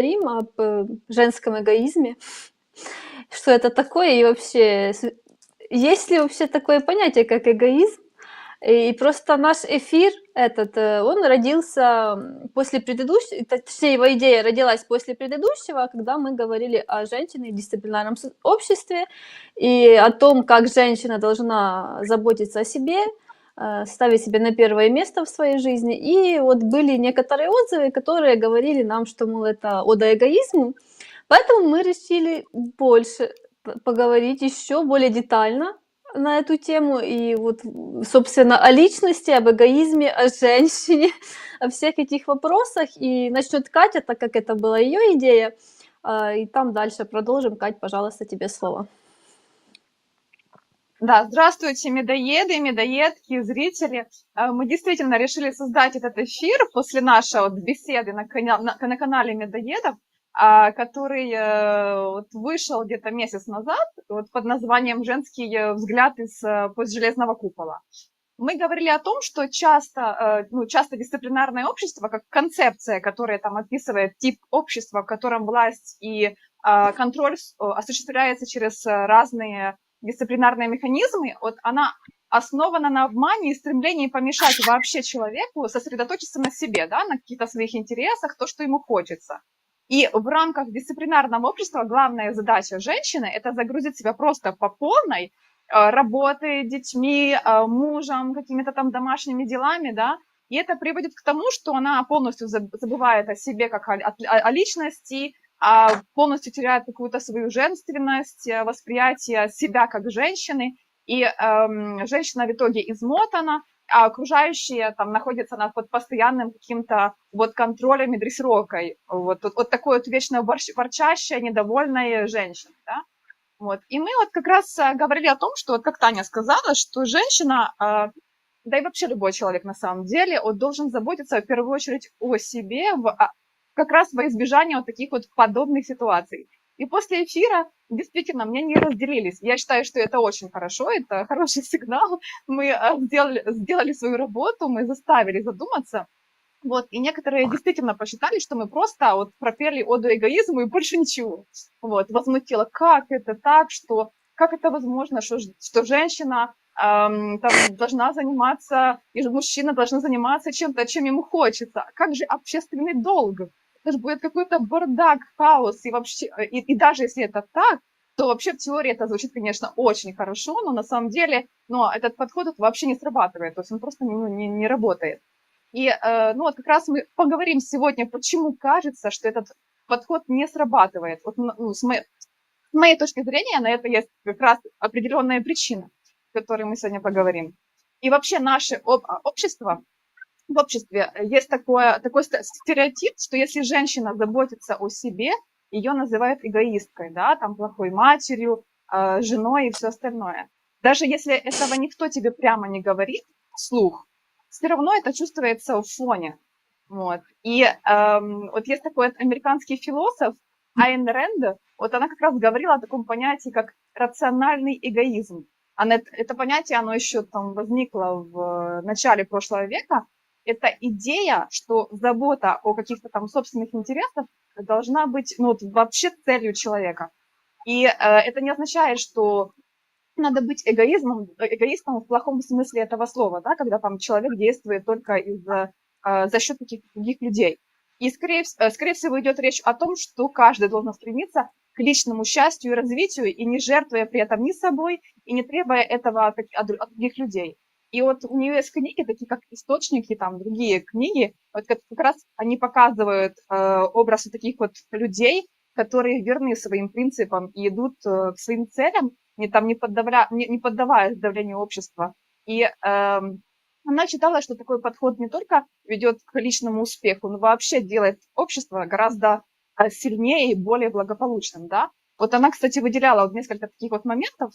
Рим об женском эгоизме, что это такое и вообще, есть ли вообще такое понятие, как эгоизм? И просто наш эфир этот, он родился после предыдущего, точнее, его идея родилась после предыдущего, когда мы говорили о женщине в дисциплинарном обществе и о том, как женщина должна заботиться о себе, ставить себя на первое место в своей жизни. И вот были некоторые отзывы, которые говорили нам, что, мол, это ода эгоизму. Поэтому мы решили больше поговорить еще более детально на эту тему. И вот, собственно, о личности, об эгоизме, о женщине, о всех этих вопросах. И начнет Катя, так как это была ее идея. И там дальше продолжим. Кать, пожалуйста, тебе слово. Да, здравствуйте, медоеды, медоедки, зрители. Мы действительно решили создать этот эфир после нашей беседы на канале Медоедов, который вышел где-то месяц назад под названием «Женский взгляд из постжелезного купола». Мы говорили о том, что часто дисциплинарное общество, как концепция, которая там описывает тип общества, в котором власть и контроль осуществляется через разные дисциплинарные механизмы, вот она основана на обмане и стремлении помешать вообще человеку сосредоточиться на себе, да, на каких-то своих интересах, то, что ему хочется. И в рамках дисциплинарного общества главная задача женщины – это загрузить себя просто по полной работой, детьми, мужем, какими-то там домашними делами, да, и это приводит к тому, что она полностью забывает о себе как о личности, полностью теряет какую-то свою женственность, восприятие себя как женщины, и женщина в итоге измотана, а окружающие там находятся под постоянным каким-то вот контролем и дрессировкой. Вот такой вот вечно ворчащая, недовольная женщина, да. Вот. И мы вот как раз говорили о том, что, вот как Таня сказала, что женщина, да и вообще любой человек на самом деле, он должен заботиться в первую очередь о себе, как раз во избежание вот таких вот подобных ситуаций. И после эфира действительно мнения разделились. Я считаю, что это очень хорошо, это хороший сигнал. Мы сделали свою работу, мы заставили задуматься. Вот, и некоторые действительно посчитали, что мы просто вот пропели оду эгоизму и больше ничего. Вот, возмутило, как это так, как это возможно, что женщина там должна заниматься, и мужчина должен заниматься чем-то, чем ему хочется. Как же общественный долг? Это же будет какой-то бардак, хаос, и вообще, и даже если это так, то вообще в теории это звучит, конечно, очень хорошо, но на самом деле, этот подход вообще не срабатывает, то есть он просто не работает. И вот как раз мы поговорим сегодня, почему кажется, что этот подход не срабатывает. Вот, с моей точки зрения, на это есть как раз определенная причина, о которой мы сегодня поговорим. И вообще наше общество, в обществе есть такой стереотип, что если женщина заботится о себе, ее называют эгоисткой, да, там плохой матерью, женой и все остальное. Даже если этого никто тебе прямо не говорит вслух, все равно это чувствуется в фоне. Вот. И вот есть такой американский философ Айн Рэнд, вот она как раз говорила о таком понятии, как рациональный эгоизм. Это понятие, оно еще там возникло в начале прошлого века. Это идея, что забота о каких-то там собственных интересах должна быть вообще целью человека. И это не означает, что надо быть эгоистом в плохом смысле этого слова, да, когда там человек действует только за счет каких-то других людей. И, скорее всего, идет речь о том, что каждый должен стремиться к личному счастью и развитию, и не жертвуя при этом ни собой, и не требуя этого от других людей. И вот у нее есть книги, такие как «Источники», там другие книги, вот как раз они показывают образ таких вот людей, которые верны своим принципам и идут к своим целям, не поддаваясь давлению общества. И она считала, что такой подход не только ведет к личному успеху, но вообще делает общество гораздо сильнее и более благополучным, да. Вот она, кстати, выделяла вот несколько таких вот моментов,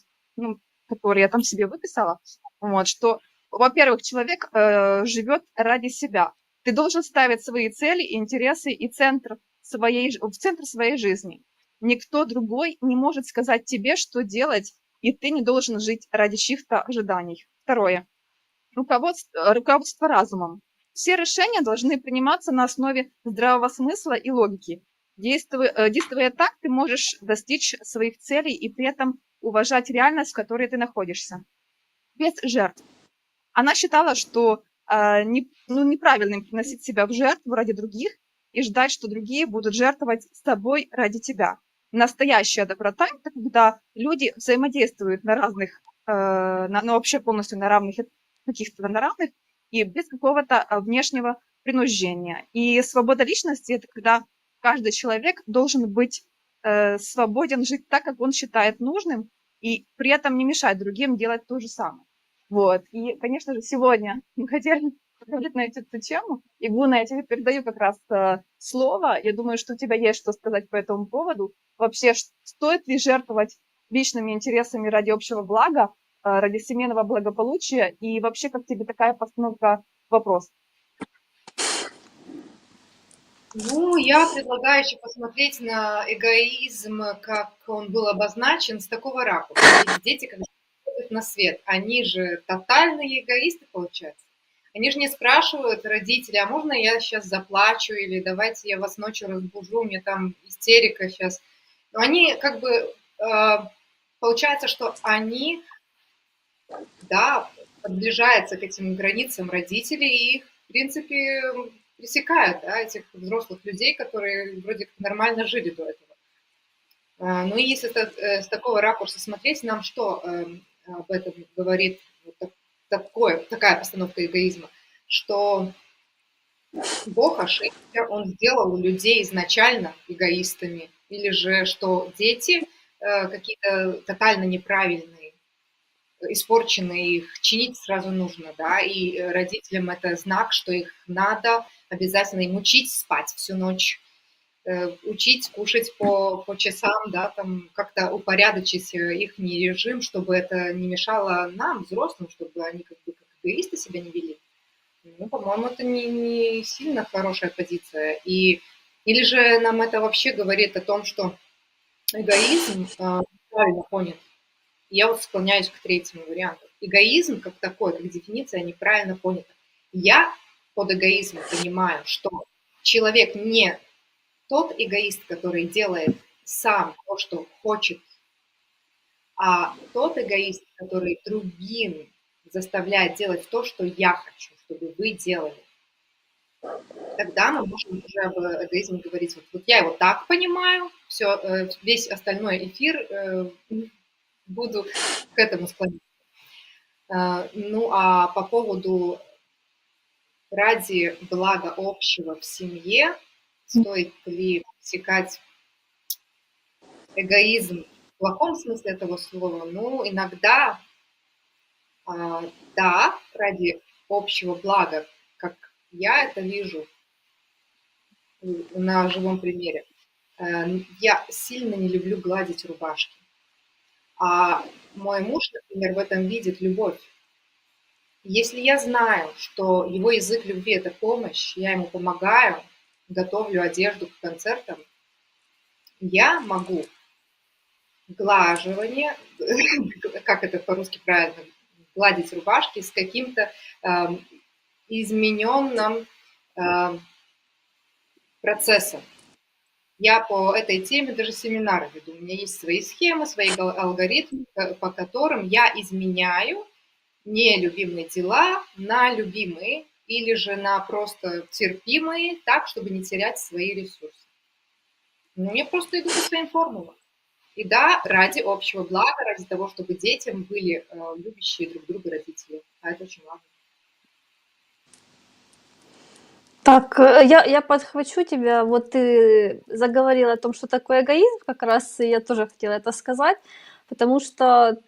которые я там себе выписала, вот, что, во-первых, человек живет ради себя. Ты должен ставить свои цели, интересы и в центр своей жизни. Никто другой не может сказать тебе, что делать, и ты не должен жить ради чьих-то ожиданий. Второе. Руководство разумом. Все решения должны приниматься на основе здравого смысла и логики. Действуя так, ты можешь достичь своих целей и при этом уважать реальность, в которой ты находишься, без жертв. Она считала, что неправильно приносить себя в жертву ради других и ждать, что другие будут жертвовать с тобой ради тебя. Настоящая доброта — это когда люди взаимодействуют на равных, вообще полностью на равных, каких-то на равных и без какого-то внешнего принуждения. И свобода личности — это когда каждый человек должен быть свободен жить так, как он считает нужным, и при этом не мешать другим делать то же самое. Вот. И, конечно же, сегодня мы хотели поговорить на эту тему. И, Гуна, я тебе передаю как раз слово. Я думаю, что у тебя есть что сказать по этому поводу. Вообще, стоит ли жертвовать личными интересами ради общего блага, ради семейного благополучия? И вообще, как тебе такая постановка вопроса? Ну, я предлагаю еще посмотреть на эгоизм, как он был обозначен, с такого ракурса. Ведь дети, когда приходят на свет, они же тотальные эгоисты, получается. Они же не спрашивают родителей, а можно я сейчас заплачу, или давайте я вас ночью разбужу, у меня там истерика сейчас. Но они как бы, получается, что они, да, подближаются к этим границам родителей, и их, в принципе, пресекают, да, этих взрослых людей, которые вроде как нормально жили до этого. Ну и если с такого ракурса смотреть, нам что об этом говорит вот такая постановка эгоизма, что Бог ошибся, Он сделал людей изначально эгоистами, или же что дети какие-то тотально неправильные, испорченные, их чинить сразу нужно, да, и родителям это знак, что их надо обязательно им учить спать всю ночь, учить кушать по часам, да, там как-то упорядочить их режим, чтобы это не мешало нам, взрослым, чтобы они как бы как эгоисты себя не вели. Ну, по-моему, это не сильно хорошая позиция. Или же нам это вообще говорит о том, что эгоизм правильно понят. Я вот склоняюсь к третьему варианту. Эгоизм как такой, как дефиниция, неправильно понята. Я под эгоизмом понимаю, что человек не тот эгоист, который делает сам то, что хочет, а тот эгоист, который другим заставляет делать то, что я хочу, чтобы вы делали. Тогда мы можем уже об эгоизме говорить. Вот я его так понимаю, все, весь остальной эфир буду к этому склоняться. Ну, а по поводу ради блага общего в семье, стоит ли пресекать эгоизм в плохом смысле этого слова? Ну, иногда, да, ради общего блага, как я это вижу на живом примере. Я сильно не люблю гладить рубашки. А мой муж, например, в этом видит любовь. Если я знаю, что его язык любви – это помощь, я ему помогаю, готовлю одежду к концертам, я могу глаживание, как это по-русски правильно, гладить рубашки с каким-то измененным процессом. Я по этой теме даже семинары веду. У меня есть свои схемы, свои алгоритмы, по которым я изменяю нелюбимые дела на любимые или же на просто терпимые, так, чтобы не терять свои ресурсы. Ну, я просто иду по своим формулам. И да, ради общего блага, ради того, чтобы детям были любящие друг друга родители. А это очень важно. Так, я подхвачу тебя. Вот ты заговорила о том, что такое эгоизм, как раз и я тоже хотела это сказать, потому что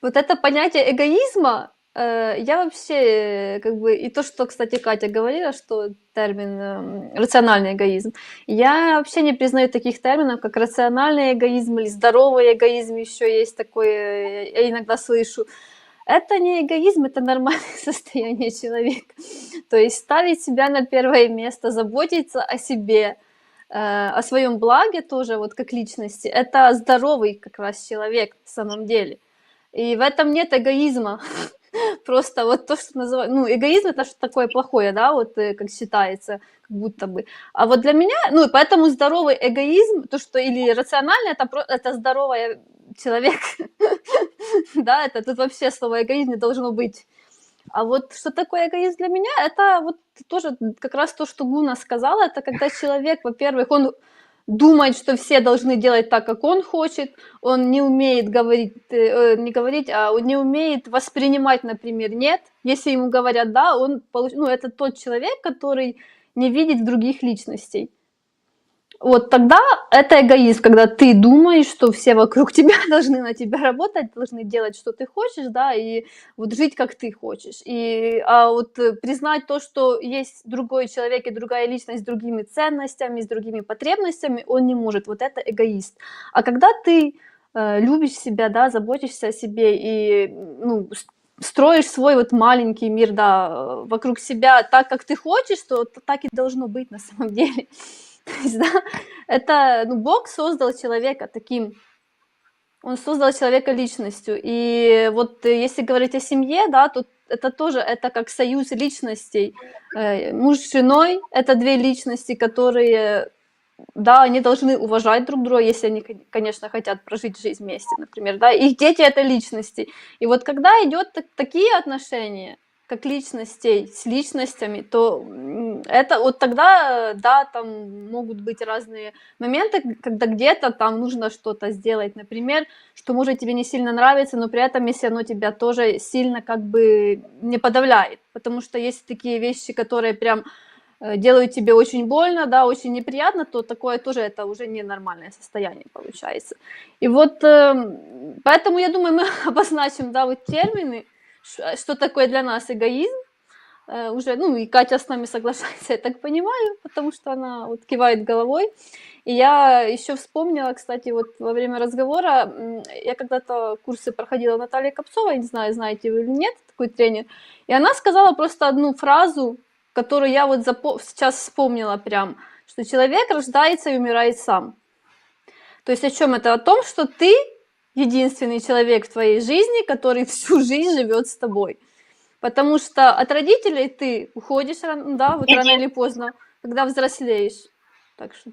вот это понятие эгоизма, я вообще как бы, и то, что, кстати, Катя говорила, что термин рациональный эгоизм, я вообще не признаю таких терминов, как рациональный эгоизм или здоровый эгоизм, еще есть такое, я иногда слышу. Это не эгоизм, это нормальное состояние человека. То есть ставить себя на первое место, заботиться о себе, о своем благе тоже, вот как личности. Это здоровый как раз человек на самом деле. И в этом нет эгоизма. Просто вот то, что называют, ну, эгоизм это что такое плохое, да, вот как считается, как будто бы. А вот для меня, ну, и поэтому здоровый эгоизм, то, что или рационально, это здоровый человек, да, это тут вообще слово эгоизм не должно быть. А вот что такое эгоизм для меня, это вот тоже как раз то, что Гуна сказала, это когда человек, во-первых, он думает, что все должны делать так, как он хочет, он не умеет говорить, не говорить, а он не умеет воспринимать, например, нет. Если ему говорят да, ну, это тот человек, который не видит других личностей. Вот тогда это эгоизм, когда ты думаешь, что все вокруг тебя должны на тебя работать, должны делать, что ты хочешь, да, и вот жить, как ты хочешь. А вот признать то, что есть другой человек и другая личность с другими ценностями, с другими потребностями, он не может. Вот это эгоист. А когда ты любишь себя, да, заботишься о себе и ну, строишь свой вот маленький мир, да, вокруг себя так, как ты хочешь, то так и должно быть на самом деле. То есть, да, это, ну, Бог создал человека таким, он создал человека личностью. И вот если говорить о семье, да, то это тоже, это как союз личностей. Муж с женой — это две личности, которые, да, они должны уважать друг друга, если они, конечно, хотят прожить жизнь вместе, например, да. Их дети — это личности. И вот когда идет такие отношения, как личностей с личностями, то это вот тогда, да, там могут быть разные моменты, когда где-то там нужно что-то сделать, например, что может тебе не сильно нравится, но при этом если оно тебя тоже сильно как бы не подавляет, потому что есть такие вещи, которые прям делают тебе очень больно, да, очень неприятно, то такое тоже это уже ненормальное состояние получается. И вот поэтому я думаю, мы обозначим, да, вот термины, что такое для нас эгоизм. Уже, ну, и Катя с нами соглашается, я так понимаю, потому что она вот кивает головой. И я еще вспомнила, кстати, вот во время разговора, я когда-то курсы проходила у Натальи Копцовой, не знаю, знаете вы или нет, такой тренер, и она сказала просто одну фразу, которую я вот сейчас вспомнила прям, что человек рождается и умирает сам. То есть о чем это? О том, что ты единственный человек в твоей жизни, который всю жизнь живет с тобой. Потому что от родителей ты уходишь, да, вот рано или поздно, когда взрослеешь. Так что,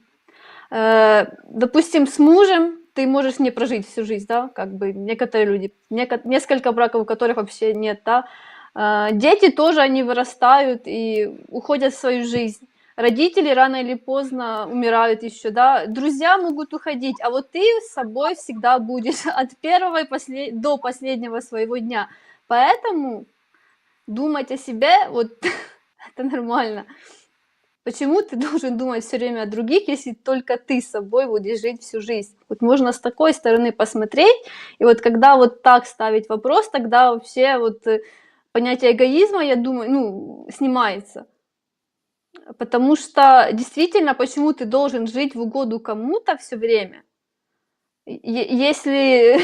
допустим, с мужем ты можешь не прожить всю жизнь, да, как бы некоторые люди, несколько браков, у которых вообще нет, да. Дети тоже, они вырастают и уходят в свою жизнь. Родители рано или поздно умирают еще, да. Друзья могут уходить, а вот ты с собой всегда будешь от первого до последнего своего дня. Поэтому думать о себе, вот это нормально. Почему ты должен думать все время о других, если только ты с собой будешь жить всю жизнь? Вот можно с такой стороны посмотреть, и вот когда вот так ставить вопрос, тогда вообще вот понятие эгоизма, я думаю, ну, снимается. Потому что действительно, почему ты должен жить в угоду кому-то все время, если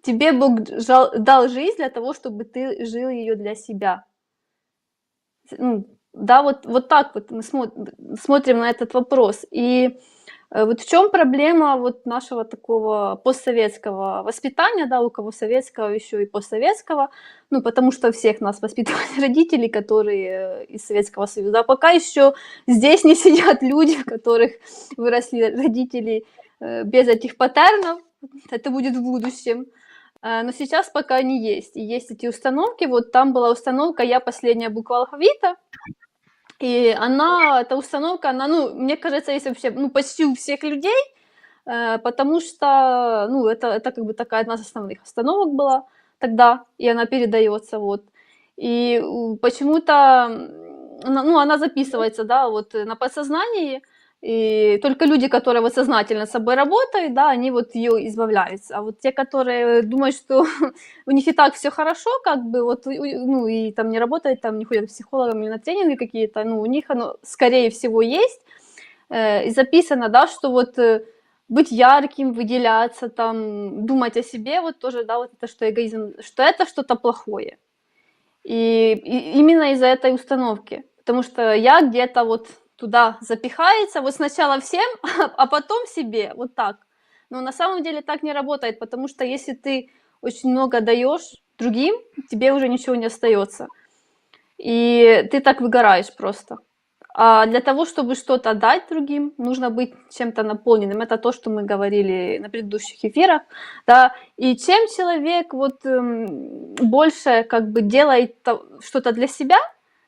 тебе Бог дал жизнь для того, чтобы ты жил ее для себя? Ну, да, вот так вот мы смотрим на этот вопрос. И вот в чем проблема вот нашего такого постсоветского воспитания, да, у кого советского еще и постсоветского, ну, потому что всех нас воспитывали родители, которые из Советского Союза, а пока еще здесь не сидят люди, в которых выросли родители без этих паттернов, это будет в будущем. Но сейчас пока они есть. И есть эти установки. Вот там была установка «Я последняя буква алфавита». И эта установка, она, ну, мне кажется, есть вообще, ну, почти у всех людей, потому что, ну, это как бы такая одна из основных установок была тогда, и она передается, вот. И почему-то, она записывается, да, вот на подсознании, и только люди, которые вот сознательно с собой работают, да, они вот ее избавляются. А вот те, которые думают, что у них и так все хорошо, как бы вот, ну, и там не работают, там не ходят к психологам или на тренинги какие-то, ну, у них оно, скорее всего, есть. И записано, да, что вот быть ярким, выделяться, там, думать о себе, вот тоже, да, вот это что эгоизм, что это что-то плохое. И именно из-за этой установки. Потому что я где-то вот туда запихается, вот сначала всем, а потом себе, вот так. Но на самом деле так не работает, потому что если ты очень много даешь, другим, тебе уже ничего не остается. И ты так выгораешь просто. А для того, чтобы что-то дать другим, нужно быть чем-то наполненным. Это то, что мы говорили на предыдущих эфирах, да. И чем человек вот больше как бы делает что-то для себя,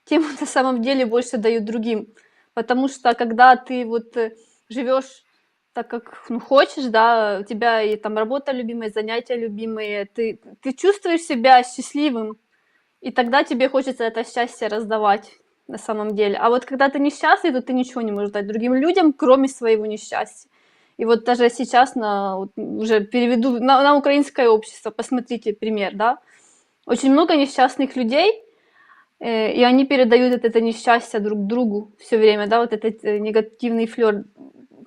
тем на самом деле больше дают другим. Потому что когда ты вот живешь так, как хочешь, да, у тебя и там работа любимая, занятия любимые, ты чувствуешь себя счастливым, и тогда тебе хочется это счастье раздавать на самом деле. А вот когда ты несчастный, то ты ничего не можешь дать другим людям, кроме своего несчастья. И вот даже сейчас вот уже переведу на украинское общество, посмотрите пример, да. Очень много несчастных людей, и они передают это несчастье друг другу все время, да, вот этот негативный флёр.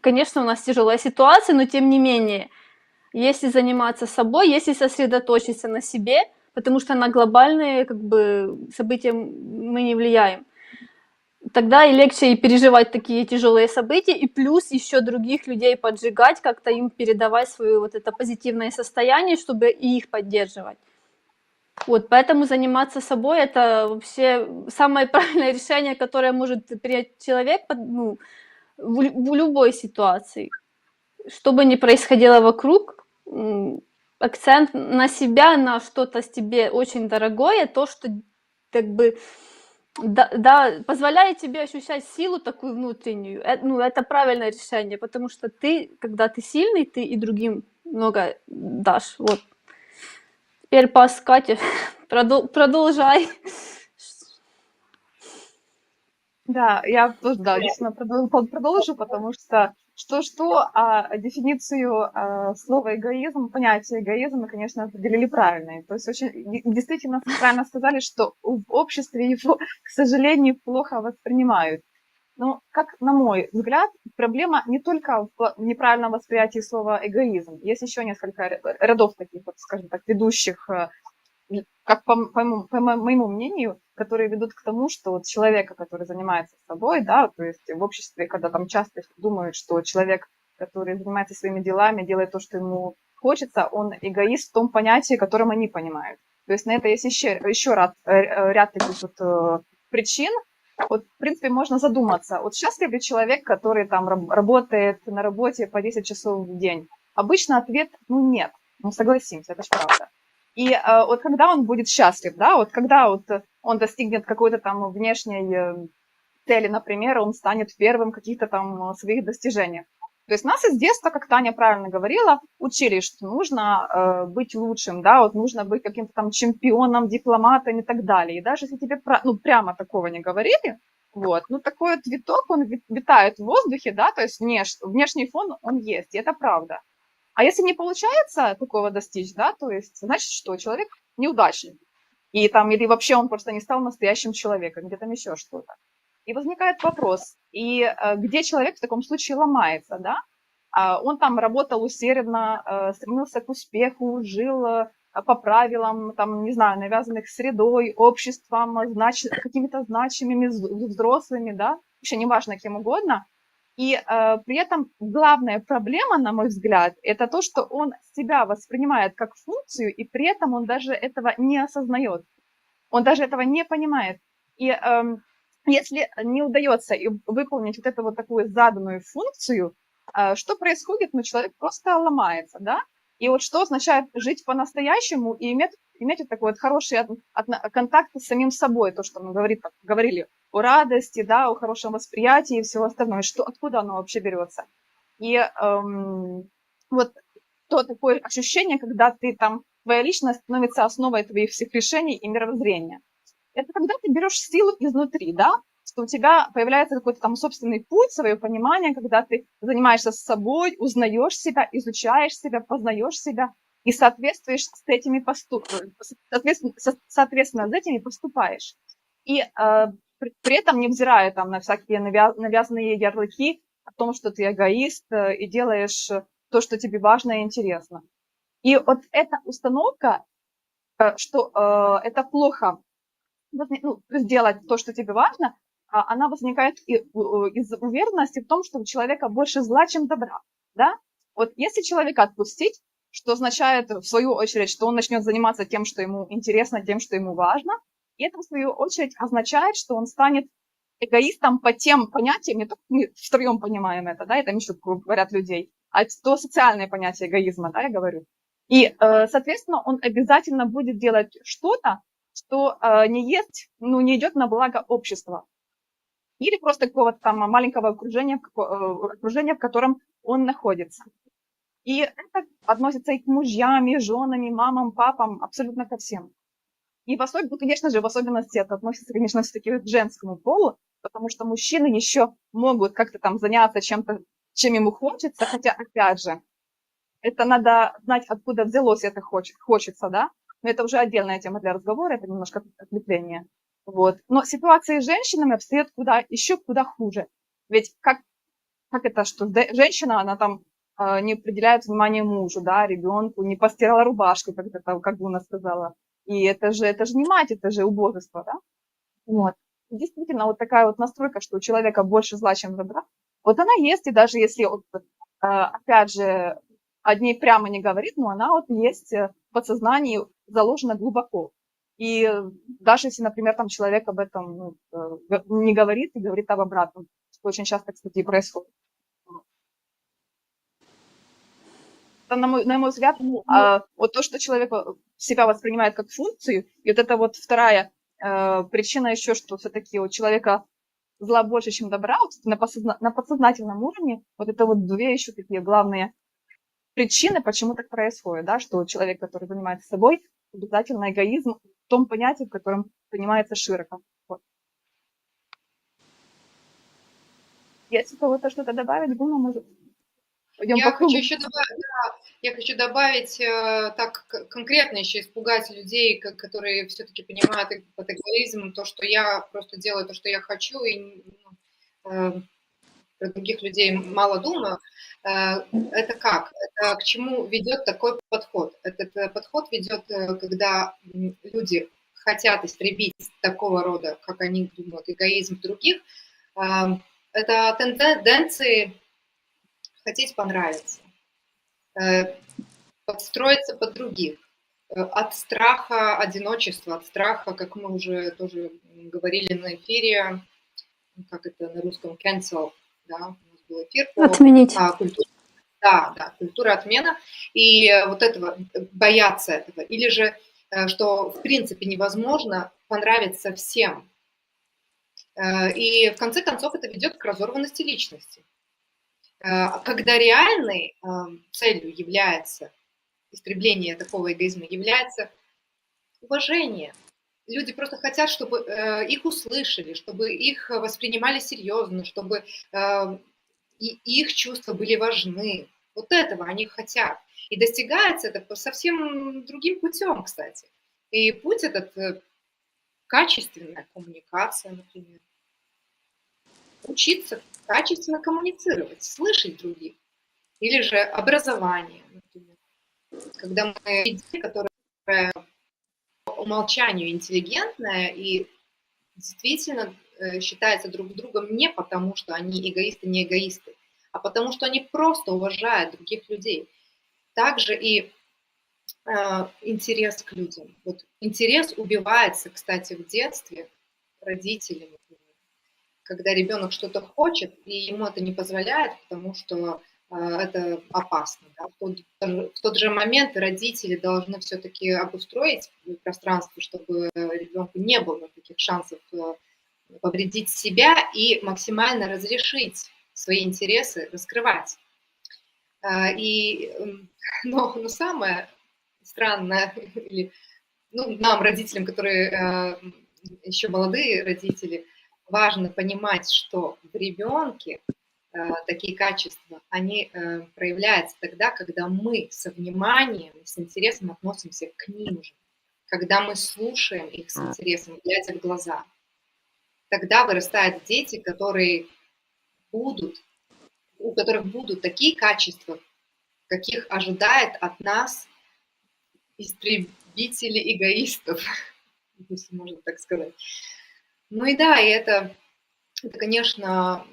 Конечно, у нас тяжелая ситуация, но тем не менее, если заниматься собой, если сосредоточиться на себе, потому что на глобальные как бы события мы не влияем, тогда и легче и переживать такие тяжелые события, и плюс еще других людей поджигать, как-то им передавать свое вот это позитивное состояние, чтобы и их поддерживать. Вот, поэтому заниматься собой — это вообще самое правильное решение, которое может принять человек ну, в любой ситуации. Что бы ни происходило вокруг, акцент на себя, на что-то тебе очень дорогое, то, что как бы позволяет тебе ощущать силу такую внутреннюю. Ну, это правильное решение, потому что когда ты сильный, ты и другим много дашь. Вот. Теперь пас Кате. Продолжай. Да, я тоже, да, действительно продолжу, потому что, а дефиницию слова эгоизм, понятие эгоизм мы, конечно, определили правильно. То есть действительно правильно сказали, что в обществе его, к сожалению, плохо воспринимают. Но, как на мой взгляд, проблема не только в неправильном восприятии слова эгоизм. Есть еще несколько рядов таких, вот, скажем так, ведущих, как по моему мнению, которые ведут к тому, что вот человека, который занимается собой, да, то есть в обществе, когда там часто думают, что человек, который занимается своими делами, делает то, что ему хочется, он эгоист в том понятии, которым они понимают. То есть на это есть еще ряд таких вот причин. Вот, в принципе, можно задуматься, вот счастлив ли человек, который там работает на работе по 10 часов в день? Обычно ответ, ну, нет. Ну, согласимся, это же правда. И вот когда он будет счастлив, да, вот когда вот он достигнет какой-то там внешней цели, например, он станет первым в каких-то там своих достижениях. То есть нас из детства, как Таня правильно говорила, учили, что нужно быть лучшим, да, вот нужно быть каким-то там чемпионом, дипломатом и так далее. И даже если тебе прямо такого не говорили, вот, ну такой вот виток, он витает в воздухе, да, то есть внешний фон, он есть, и это правда. А если не получается такого достичь, да, то есть значит, что человек неудачник. И там, или вообще он просто не стал настоящим человеком, где там еще что-то. И возникает вопрос, и где человек в таком случае ломается, да? Он там работал усердно, стремился к успеху, жил по правилам, там, не знаю, навязанных средой, обществом, какими-то значимыми взрослыми, да, вообще неважно кем угодно. И при этом главная проблема, на мой взгляд, это то, что он себя воспринимает как функцию, и при этом он даже этого не осознает. Он даже этого не понимает. И если не удается выполнить вот эту вот такую заданную функцию, что происходит? Ну, человек просто ломается, да? И вот что означает жить по-настоящему и иметь вот такой вот хороший контакт с самим собой, то, что мы говорили о радости, да, о хорошем восприятии и всего остального, откуда оно вообще берется. И вот то такое ощущение, когда ты там, твоя личность становится основой твоих всех решений и мировоззрения. Это когда ты берешь силу изнутри, да, что у тебя появляется какой-то там собственный путь, свое понимание, когда ты занимаешься с собой, узнаешь себя, изучаешь себя, познаешь себя и соответствуешь с этими соответственно, с этими поступаешь. И при этом, невзирая там на всякие навязанные ярлыки о том, что ты эгоист и делаешь то, что тебе важно и интересно. И вот эта установка, что это плохо, сделать то, что тебе важно, она возникает из уверенности в том, что у человека больше зла, чем добра, да? Вот если человека отпустить, что означает, в свою очередь, что он начнет заниматься тем, что ему интересно, тем, что ему важно. И это, в свою очередь, означает, что он станет эгоистом по тем понятиям, не только мы втроем понимаем это, да, это не что говорят людей, а то социальное понятие эгоизма, да, я говорю. И, соответственно, он обязательно будет делать что-то, что не идет на благо общества. Или просто какого-то там маленького окружения, в котором он находится. И это относится и к мужьям, и женам, и мамам, папам, абсолютно ко всем. И конечно же, в особенности это относится, конечно, все-таки к женскому полу, потому что мужчины еще могут как-то там заняться чем-то, чем ему хочется, хотя, опять же, это надо знать, откуда взялось это хочется, да? Но это уже отдельная тема для разговора, это немножко отвлечение. Вот. Но ситуации с женщинами обстоят куда хуже. Ведь как это, что женщина, она там не уделяет внимания мужу, да, ребенку, не постирала рубашку, как Луна сказала. И это же не мать, это же убожество, да? Вот. И действительно, вот такая вот настройка, что у человека больше зла, чем добра, вот она есть, и даже если, опять же, о ней прямо не говорит, но она вот есть в подсознании, заложена глубоко. И даже если, например, там человек об этом не говорит и говорит об обратном, что очень часто, кстати, и происходит. Это, на мой взгляд, вот то, что человек себя воспринимает как функцию, и вот это вот вторая причина еще, что все-таки у человека зла больше, чем добра, вот на подсознательном уровне, вот это вот две еще такие главные причины, почему так происходит, да, что человек, который занимается собой, обязательно эгоизм в том понятии, в котором понимается широко. Вот. Если у кого-то что-то добавить, думаю, может, пойдем по кругу. Я хочу добавить, так конкретно еще испугать людей, которые все-таки понимают под эгоизмом то, что я просто делаю то, что я хочу, и про других людей мало думаю. Это как? Это к чему ведет такой подход? Этот подход ведет, когда люди хотят истребить такого рода, как они думают, эгоизм других. Это тенденции хотеть понравиться, подстроиться под других, от страха одиночества, от страха, как мы уже тоже говорили на эфире, как это на русском, cancel, да, у нас был эфир по Отменить. культуре. Да, культура отмена. И вот этого, бояться этого. Или же, что в принципе невозможно понравиться всем. И в конце концов это ведет к разорванности личности. Когда реальной целью является истребление такого эгоизма, является уважение. Люди просто хотят, чтобы их услышали, чтобы их воспринимали серьезно, чтобы их чувства были важны. Вот этого они хотят. И достигается это по совсем другим путем, кстати. И путь этот качественная коммуникация, например. Учиться качественно коммуницировать, слышать других. Или же образование, например. Когда мы люди, которые по умолчанию интеллигентная и действительно считаются друг другом не потому, что они эгоисты, не эгоисты, а потому что они просто уважают других людей. Также и интерес к людям. Вот интерес убивается, кстати, в детстве родителями. Когда ребенок что-то хочет, и ему это не позволяет, потому что это опасно. Да? В тот же момент родители должны все-таки обустроить пространство, чтобы ребенку не было таких шансов повредить себя и максимально разрешить свои интересы раскрывать. Но самое странное, нам, родителям, которые еще молодые родители, важно понимать, что в ребенке такие качества, они проявляются тогда, когда мы со вниманием, с интересом относимся к ним же, когда мы слушаем их с интересом, глядя в глаза. Тогда вырастают дети, у которых будут такие качества, каких ожидает от нас истребители эгоистов, если можно так сказать. Ну и да, и это Это, конечно,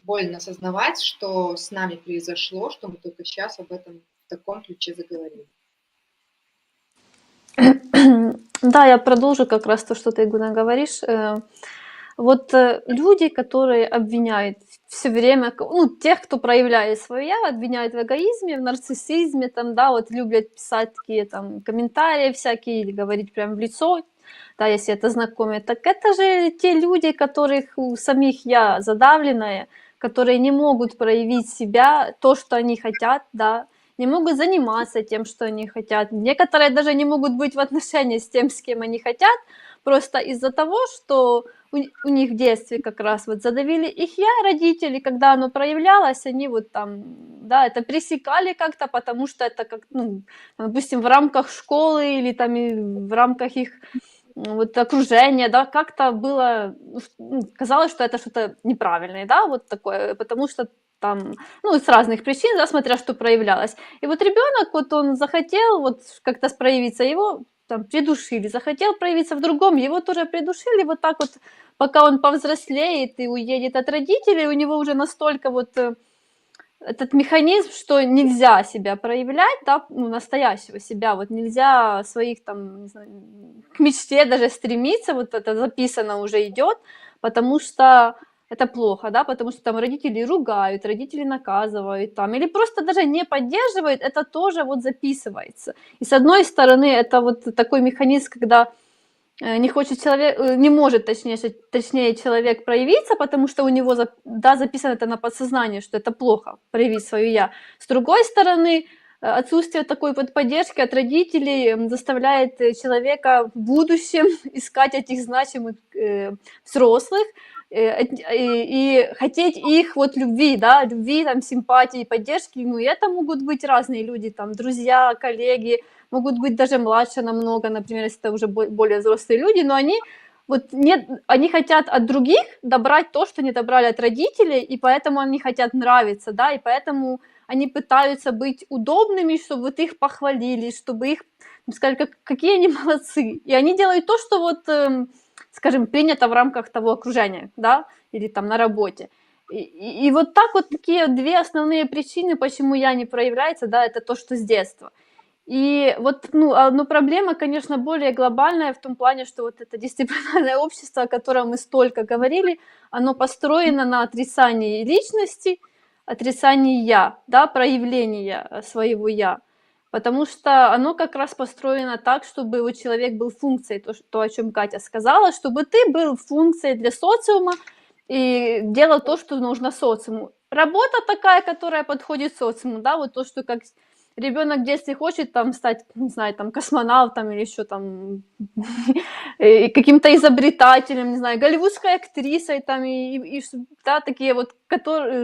больно осознавать, что с нами произошло, что мы только сейчас об этом в таком ключе заговорили. Да, я продолжу как раз то, что ты, Гуна, говоришь. Вот люди, которые обвиняют все время, ну, тех, кто проявляет свое я, обвиняют в эгоизме, в нарциссизме, там, да, вот любят писать такие там комментарии всякие или говорить прямо в лицо, да, если это знакомые, так это же те люди, которых у самих я задавленное, которые не могут проявить себя, то, что они хотят, да, не могут заниматься тем, что они хотят. Некоторые даже не могут быть в отношениях с тем, с кем они хотят, просто из-за того, что у них в детстве как раз вот задавили их я, родители, когда оно проявлялось, они вот там, да, это пресекали как-то, потому что это как, ну, допустим, в рамках школы или там и в рамках их вот окружения, да, как-то было, ну, казалось, что это что-то неправильное, да, вот такое, потому что там, ну, с разных причин, да, смотря что проявлялось. И вот ребенок, вот он захотел вот как-то проявиться, его там придушили, захотел проявиться в другом, его тоже придушили, вот так вот, пока он повзрослеет и уедет от родителей, у него уже настолько вот этот механизм, что нельзя себя проявлять, да, ну, настоящего себя, вот нельзя своих там, не знаю, к мечте даже стремиться, вот это записано уже идет, потому что это плохо, да, потому что там родители ругают, родители наказывают там, или просто даже не поддерживают, это тоже вот записывается. И с одной стороны, это вот такой механизм, когда не хочет человек, не может, точнее человек проявиться, потому что у него, да, записано это на подсознание, что это плохо, проявить свое «я». С другой стороны, отсутствие такой вот поддержки от родителей заставляет человека в будущем искать этих значимых взрослых и хотеть их вот любви, да, любви, там, симпатии, поддержки. Ну, и это могут быть разные люди, там, друзья, коллеги, могут быть даже младше намного, например, если это уже более взрослые люди, но они вот нет, они хотят от других добрать то, что не добрали от родителей, и поэтому они хотят нравиться, да, и поэтому они пытаются быть удобными, чтобы вот их похвалили, чтобы их сказали, какие они молодцы. И они делают то, что вот, скажем, принято в рамках того окружения, да, или там на работе. И вот так вот такие две основные причины, почему я не проявляется, да, это то, что с детства. И вот, ну, но проблема, конечно, более глобальная в том плане, что вот это дисциплинарное общество, о котором мы столько говорили, оно построено на отрицании личности, отрицании «я», да, проявления своего «я». Потому что оно как раз построено так, чтобы вот человек был функцией, то, о чем Катя сказала, чтобы ты был функцией для социума и делал то, что нужно социуму. Работа такая, которая подходит социуму, да, вот то, что как ребенок в детстве хочет там стать, не знаю, там космонавтом или еще там каким-то изобретателем, не знаю, голливудской актрисой там и да, такие вот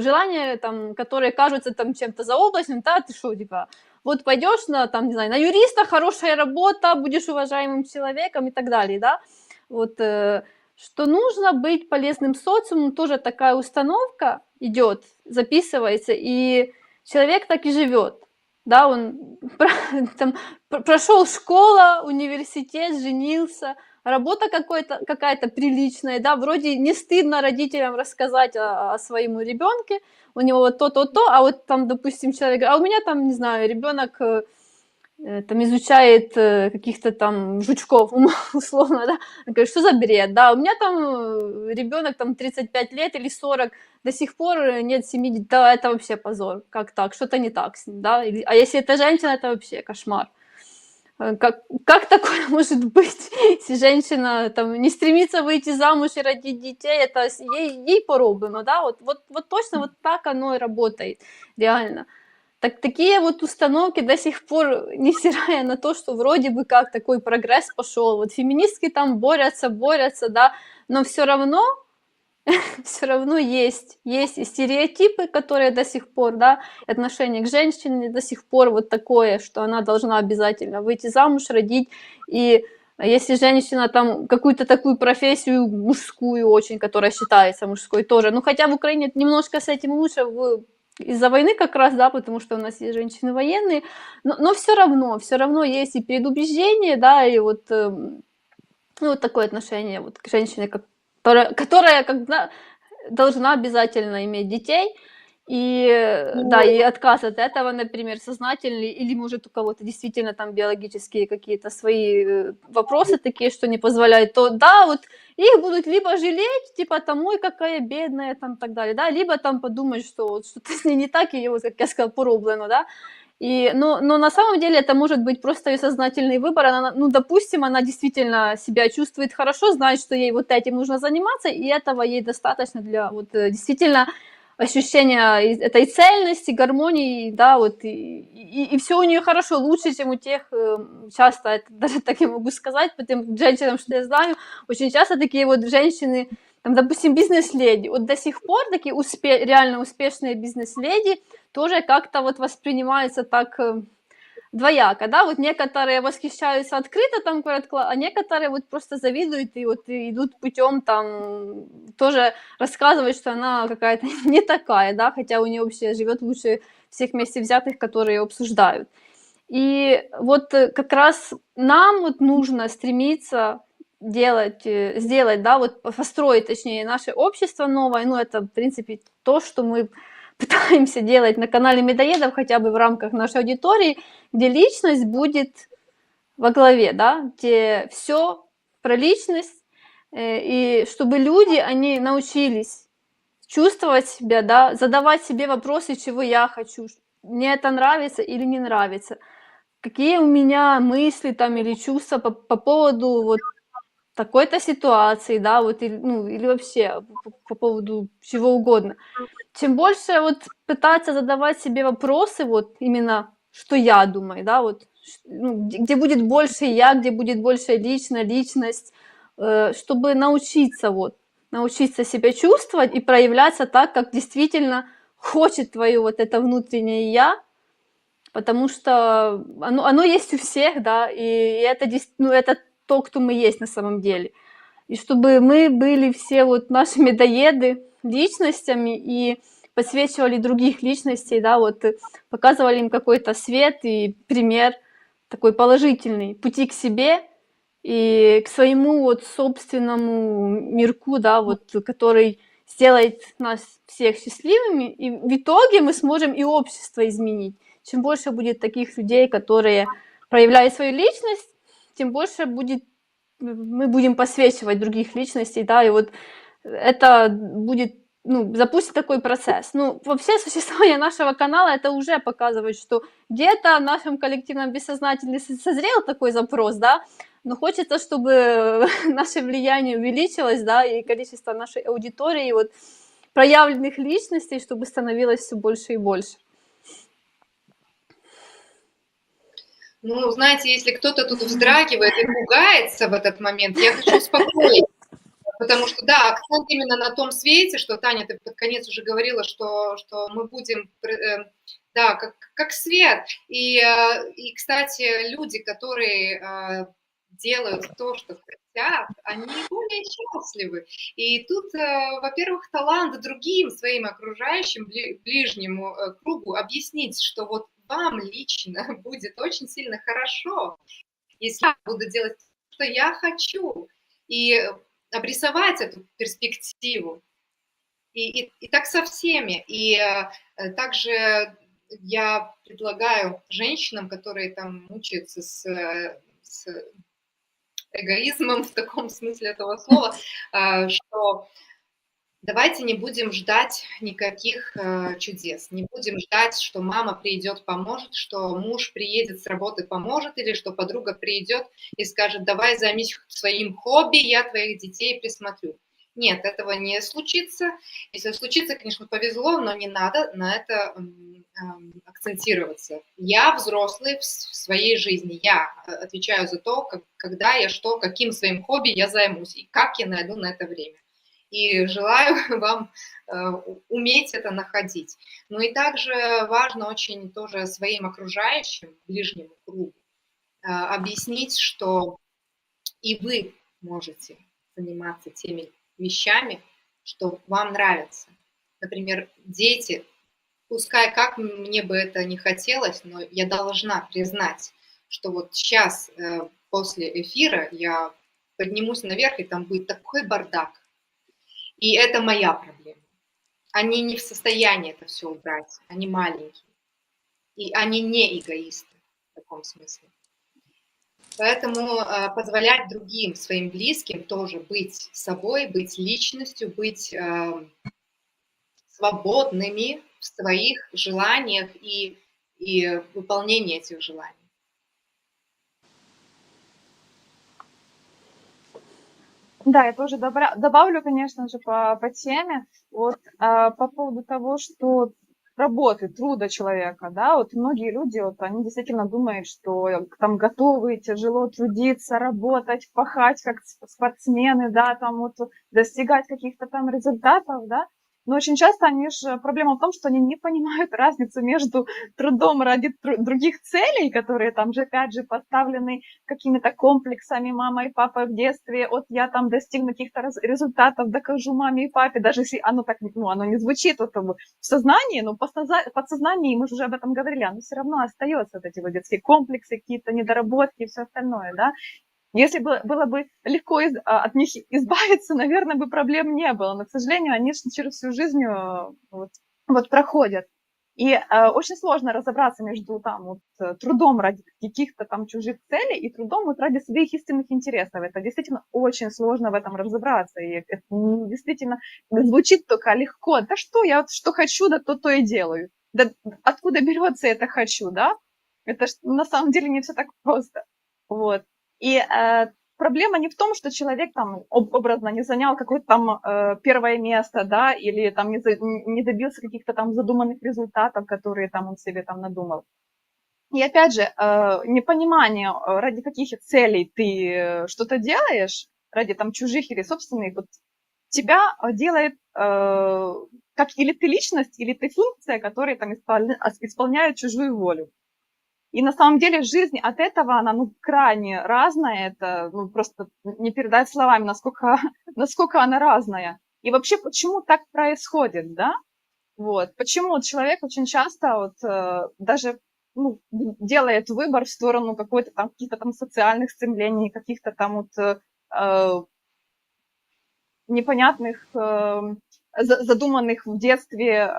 желания там, которые кажутся там чем-то заоблачным, да, ты что, типа, вот пойдешь на там, не знаю, на юриста, хорошая работа, будешь уважаемым человеком и так далее, да, вот, что нужно быть полезным социуму, тоже такая установка идет, записывается, и человек так и живет. Да, он там, прошел школа, университет, женился, работа какая-то приличная, да, вроде не стыдно родителям рассказать о своем ребенке, у него вот то, а вот там, допустим, человек, а у меня там, не знаю, ребенок там изучает каких-то там жучков, условно, да, он говорит, что за бред, да, у меня там ребенок там 35 лет или 40, до сих пор нет 70, да, это вообще позор, как так, что-то не так с ним, да, а если это женщина, это вообще кошмар. Как такое может быть, если женщина там не стремится выйти замуж и родить детей, это ей пороблено, да, вот точно вот так оно и работает, реально. Такие вот установки до сих пор, невзирая на то, что вроде бы как такой прогресс пошел, вот феминистки там борются, да, но все равно есть и стереотипы, которые до сих пор, да, отношение к женщине до сих пор вот такое, что она должна обязательно выйти замуж, родить, и если женщина там какую-то такую профессию мужскую очень, которая считается мужской тоже, ну хотя в Украине немножко с этим лучше, из-за войны как раз, да, потому что у нас есть женщины военные, но все равно есть и предубеждение, да, и вот, ну, вот такое отношение вот к женщине, которая когда должна обязательно иметь детей. И, да, Ну, и отказ от этого, например, сознательный, или, может, у кого-то действительно там биологические какие-то свои вопросы такие, что не позволяют, то да, вот их будут либо жалеть, типа там, ой, какая бедная, там, так далее, да, либо там подумать, что вот что-то с ней не так, ее, вот, как я сказала, пороблено, да. Но на самом деле это может быть просто ее сознательный выбор. Она, ну, допустим, она действительно себя чувствует хорошо, знает, что ей вот этим нужно заниматься, и этого ей достаточно для вот действительно ощущения этой цельности, гармонии, да, вот, и все у нее хорошо, лучше, чем у тех, часто, это даже так я могу сказать, по тем женщинам, что я знаю, очень часто такие вот женщины, там, допустим, бизнес-леди, вот до сих пор такие реально успешные бизнес-леди тоже как-то вот воспринимаются так двояко, да, вот некоторые восхищаются открыто, там говорят, а некоторые вот просто завидуют и вот идут путем там тоже рассказывать, что она какая-то не такая, да, хотя у нее вообще живет лучше всех вместе взятых, которые ее обсуждают. И вот как раз нам вот нужно стремиться сделать, да, вот построить, точнее, наше общество новое, ну, это, в принципе, то, что мы пытаемся делать на канале Медоедов, хотя бы в рамках нашей аудитории, где личность будет во главе, да, где все про личность, и чтобы люди, они научились чувствовать себя, да, задавать себе вопросы, чего я хочу, мне это нравится или не нравится, какие у меня мысли там или чувства по поводу вот такой-то ситуации, да, вот, или, ну, или вообще по поводу чего угодно. Чем больше вот пытаться задавать себе вопросы, вот именно что я думаю, да, вот, ну, где будет больше я, где будет больше личность, чтобы научиться себя чувствовать и проявляться так, как действительно хочет твое вот это внутреннее я, потому что оно есть у всех, да, и это, ну, это то, кто мы есть на самом деле. И чтобы мы были все вот наши медоеды личностями и подсвечивали других личностей, да, вот показывали им какой-то свет и пример такой положительный пути к себе и к своему вот собственному мирку, да, вот, который сделает нас всех счастливыми, и в итоге мы сможем и общество изменить. Чем больше будет таких людей, которые проявляют свою личность, тем больше будет мы будем посвечивать других личностей, да, и вот это будет, ну, запустит такой процесс. Ну, вообще существование нашего канала, это уже показывает, что где-то в нашем коллективном бессознательном созрел такой запрос, да, но хочется, чтобы наше влияние увеличилось, да, и количество нашей аудитории, вот, проявленных личностей, чтобы становилось все больше и больше. ну, знаете, если кто-то тут вздрагивает и пугается в этот момент, я хочу успокоить. Потому что, да, акцент именно на том свете, что, Таня, ты под конец уже говорила, что мы будем, да, как свет. И, кстати, люди, которые делают то, что хотят, они более счастливы. И тут, во-первых, талант другим своим окружающим, ближнему кругу объяснить, что вот вам лично будет очень сильно хорошо, если я буду делать то, что я хочу. И обрисовать эту перспективу. И так со всеми. И также я предлагаю женщинам, которые там мучаются с эгоизмом в таком смысле этого слова, что давайте не будем ждать никаких чудес, не будем ждать, что мама придет, поможет, что муж приедет с работы, поможет, или что подруга придет и скажет, давай займись своим хобби, я твоих детей присмотрю. Нет, этого не случится. Если случится, конечно, повезло, но не надо на это акцентироваться. Я взрослый в своей жизни, я отвечаю за то, когда я что, каким своим хобби я займусь и как я найду на это время. И желаю вам уметь это находить. Ну и также важно очень тоже своим окружающим, ближнему кругу, объяснить, что и вы можете заниматься теми вещами, что вам нравится. Например, дети, пускай как мне бы это не хотелось, но я должна признать, что вот сейчас после эфира я поднимусь наверх, и там будет такой бардак. И это моя проблема. Они не в состоянии это все убрать, они маленькие. И они не эгоисты в таком смысле. Поэтому позволять другим, своим близким тоже быть собой, быть личностью, быть свободными в своих желаниях и выполнении этих желаний. Да, я тоже добавлю, конечно же, по теме, вот по поводу того, что работы, труда человека, да, вот многие люди, вот они действительно думают, что там готовы тяжело трудиться, работать, пахать, как спортсмены, да, там вот достигать каких-то там результатов, да, но очень часто проблема в том, что они не понимают разницу между трудом ради других целей, которые там же, опять же, поставлены какими-то комплексами мама и папа в детстве, вот я там достигну каких-то результатов, докажу маме и папе, даже если оно так, ну, оно не звучит вот, в сознании, но подсознании, мы же уже об этом говорили, оно все равно остается, вот эти вот детские комплексы, какие-то недоработки и все остальное, да. Если было бы легко от них избавиться, наверное, бы проблем не было, но, к сожалению, они через всю жизнь вот проходят. И очень сложно разобраться между там трудом ради каких-то там чужих целей и трудом вот ради своих истинных интересов. Это действительно очень сложно в этом разобраться. И это действительно звучит только легко. Да что, я вот что хочу, да то и делаю. Да откуда берется это хочу, да? Это на самом деле не все так просто. Вот. И проблема не в том, что человек там образно не занял какое-то там первое место, да, или там не добился каких-то там задуманных результатов, которые там он себе там надумал. И опять же, непонимание, ради каких целей ты что-то делаешь, ради там чужих или собственных, вот, тебя делает как или ты личность, или ты функция, которая там исполняет чужую волю. И на самом деле жизнь от этого, она крайне разная, это просто не передать словами, насколько она разная. И вообще, почему так происходит, да? Вот. Почему вот человек очень часто вот, даже делает выбор в сторону какой-то там, каких-то там социальных стремлений, каких-то там вот непонятных, задуманных в детстве,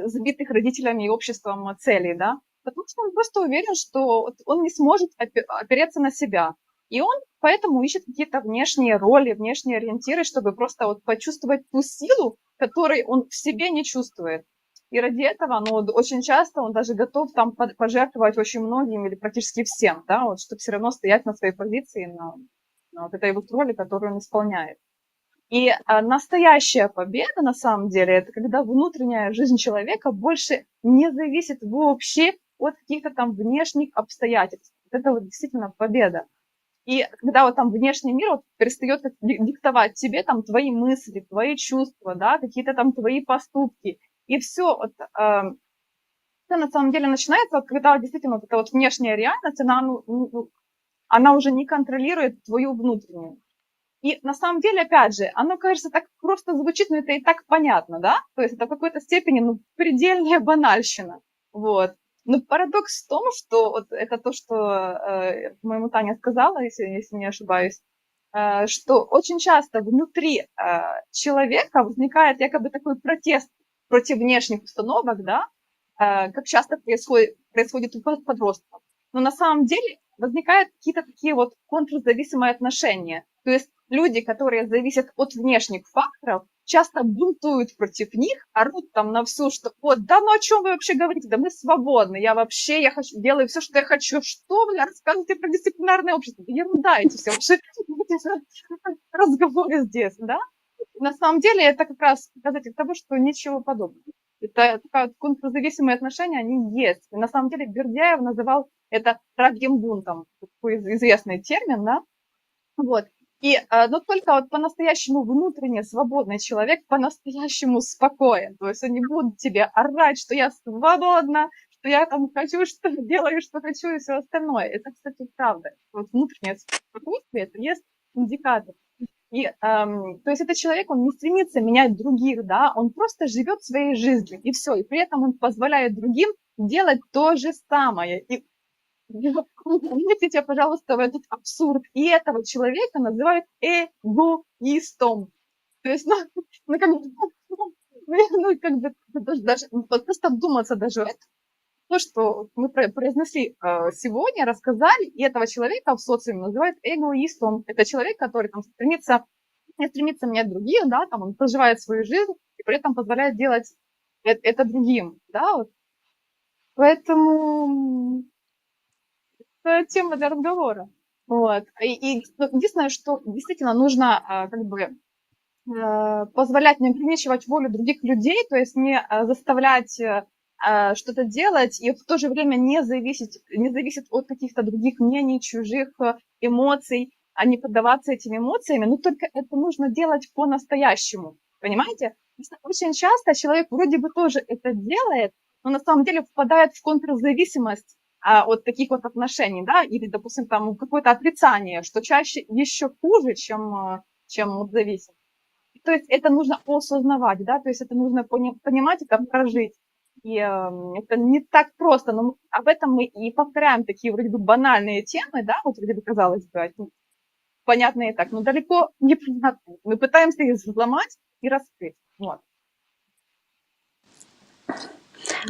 забитых родителями и обществом целей, да? Потому что он просто уверен, что он не сможет опереться на себя. И он поэтому ищет какие-то внешние роли, внешние ориентиры, чтобы просто вот почувствовать ту силу, которой он в себе не чувствует. И ради этого, очень часто он даже готов там пожертвовать очень многим или практически всем, да, вот, чтобы все равно стоять на своей позиции, на вот этой вот роли, которую он исполняет. И настоящая победа, на самом деле, это когда внутренняя жизнь человека больше не зависит вообще от каких-то там внешних обстоятельств. Это вот действительно победа. И когда вот там внешний мир вот перестает диктовать тебе там твои мысли, твои чувства, да, какие-то там твои поступки. И все вот, это на самом деле начинается, вот, когда действительно вот эта вот внешняя реальность, она уже не контролирует твою внутреннюю. И на самом деле, опять же, оно, кажется, так просто звучит, но это и так понятно, да? То есть это в какой-то степени, предельная банальщина. Вот. Но парадокс в том, что вот это то, что, по-моему, Таня сказала, если не ошибаюсь, что очень часто внутри человека возникает якобы такой протест против внешних установок, да, как часто происходит у подростков. Но на самом деле возникают какие-то такие вот контрзависимые отношения. То есть люди, которые зависят от внешних факторов, часто бунтуют против них, орут там на всю, что вот, да ну о чем вы вообще говорите, да мы свободны, я хочу, делаю все, что я хочу, что вы рассказываете про дисциплинарное общество, ерунда эти все вообще разговоры здесь, да? На самом деле это как раз показатель того, что ничего подобного. Это такая контрзависимые отношения, они есть. И на самом деле Бердяев называл это рабьим бунтом, такой известный термин, да? Вот. И, но только вот по-настоящему внутренне свободный человек по-настоящему спокоен. То есть он не будет тебе орать, что я свободна, что я там хочу, что делаю, что хочу и все остальное. Это, кстати, правда. Вот внутреннее спокойствие, это есть индикатор. И, то есть этот человек, он не стремится менять других, да, он просто живет своей жизнью, и все. И при этом он позволяет другим делать то же самое. И вникните, пожалуйста, в этот абсурд. И этого человека называют эгоистом. То есть, ну, как бы, ну, как бы, даже вот просто вдуматься даже в то, что мы произнесли сегодня, рассказали, и этого человека в социуме называют эгоистом. Это человек, который там не стремится менять других, да, там он проживает свою жизнь и при этом позволяет делать это другим, да, вот. Поэтому это тема для разговора. Вот. И единственное, что действительно нужно как бы позволять не ограничивать волю других людей, то есть не заставлять что-то делать и в то же время не зависеть от каких-то других мнений, чужих эмоций, а не поддаваться этим эмоциям. Но только это нужно делать по-настоящему, понимаете? Очень часто человек вроде бы тоже это делает, но на самом деле впадает в контрзависимость от таких вот отношений, да, или, допустим, там какое-то отрицание, что чаще еще хуже, чем вот зависимость. То есть это нужно осознавать, да, то есть это нужно понимать, это прожить. И это не так просто, но об этом мы и повторяем такие вроде бы банальные темы, да, вот вроде бы казалось бы, понятные и так, но далеко не понятные. Мы пытаемся их взломать и раскрыть. Вот.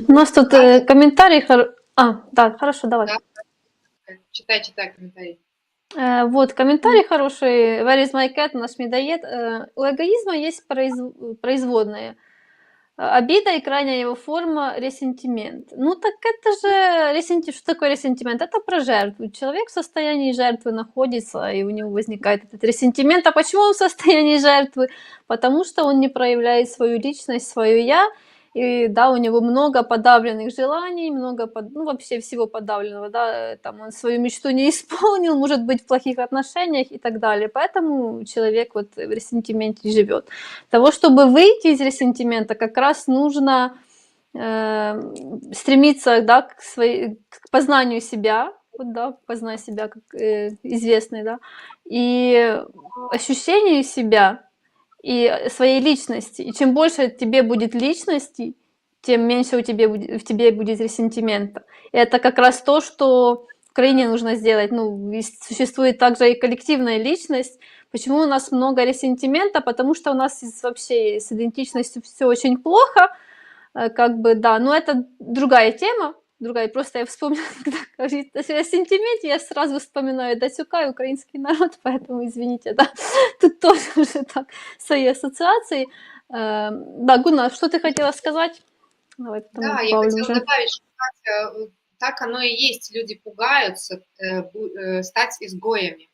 У нас тут комментарий. Да, хорошо, давай. Да, читай комментарий. Вот комментарий хороший. Where is my cat? Наш медоед. У эгоизма есть производные. Обида и крайняя его форма — ресентимент. Ну так это же ресентимент. Что такое ресентимент? Это про жертву. Человек в состоянии жертвы находится, и у него возникает этот ресентимент. А почему он в состоянии жертвы? Потому что он не проявляет свою личность, свое «я». И да, у него много подавленных желаний, много, вообще всего подавленного, да, там он свою мечту не исполнил, может быть в плохих отношениях и так далее. Поэтому человек вот в ресентименте живет. Для того, чтобы выйти из ресентимента, как раз нужно стремиться, да, к познанию себя, вот, да, познай себя, как известный, да, и ощущению себя, и своей личности. И чем больше тебе будет личностей, тем меньше в тебе будет ресентимента. И это как раз то, что в Украине нужно сделать. Ну, существует также и коллективная личность. Почему у нас много ресентимента? Потому что у нас вообще с идентичностью все очень плохо, как бы, да. Но это другая тема. Просто я вспомнила, когда говорит о сентименте, я сразу вспоминаю Дацюка и украинский народ, поэтому извините, да, тут тоже уже так свои ассоциации. Да, Гуна, что ты хотела сказать? Давай потом Да, я добавлю хотела уже. добавить, что Катя, так оно и есть. Люди пугаются стать изгоями,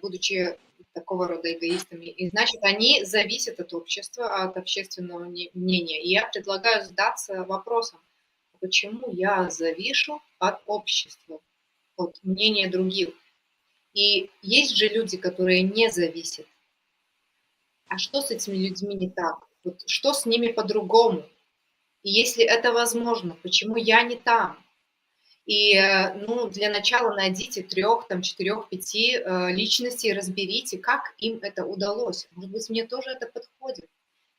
будучи такого рода эгоистами. И значит, они зависят от общества, от общественного мнения. И я предлагаю задаться вопросом, почему я завишу от общества, от мнения других. И есть же люди, которые не зависят. А что с этими людьми не так? Вот что с ними по-другому? И если это возможно, почему я не там? И, ну, для начала найдите 3, там, 4, 5 личностей, разберите, как им это удалось. Может быть, мне тоже это подходит.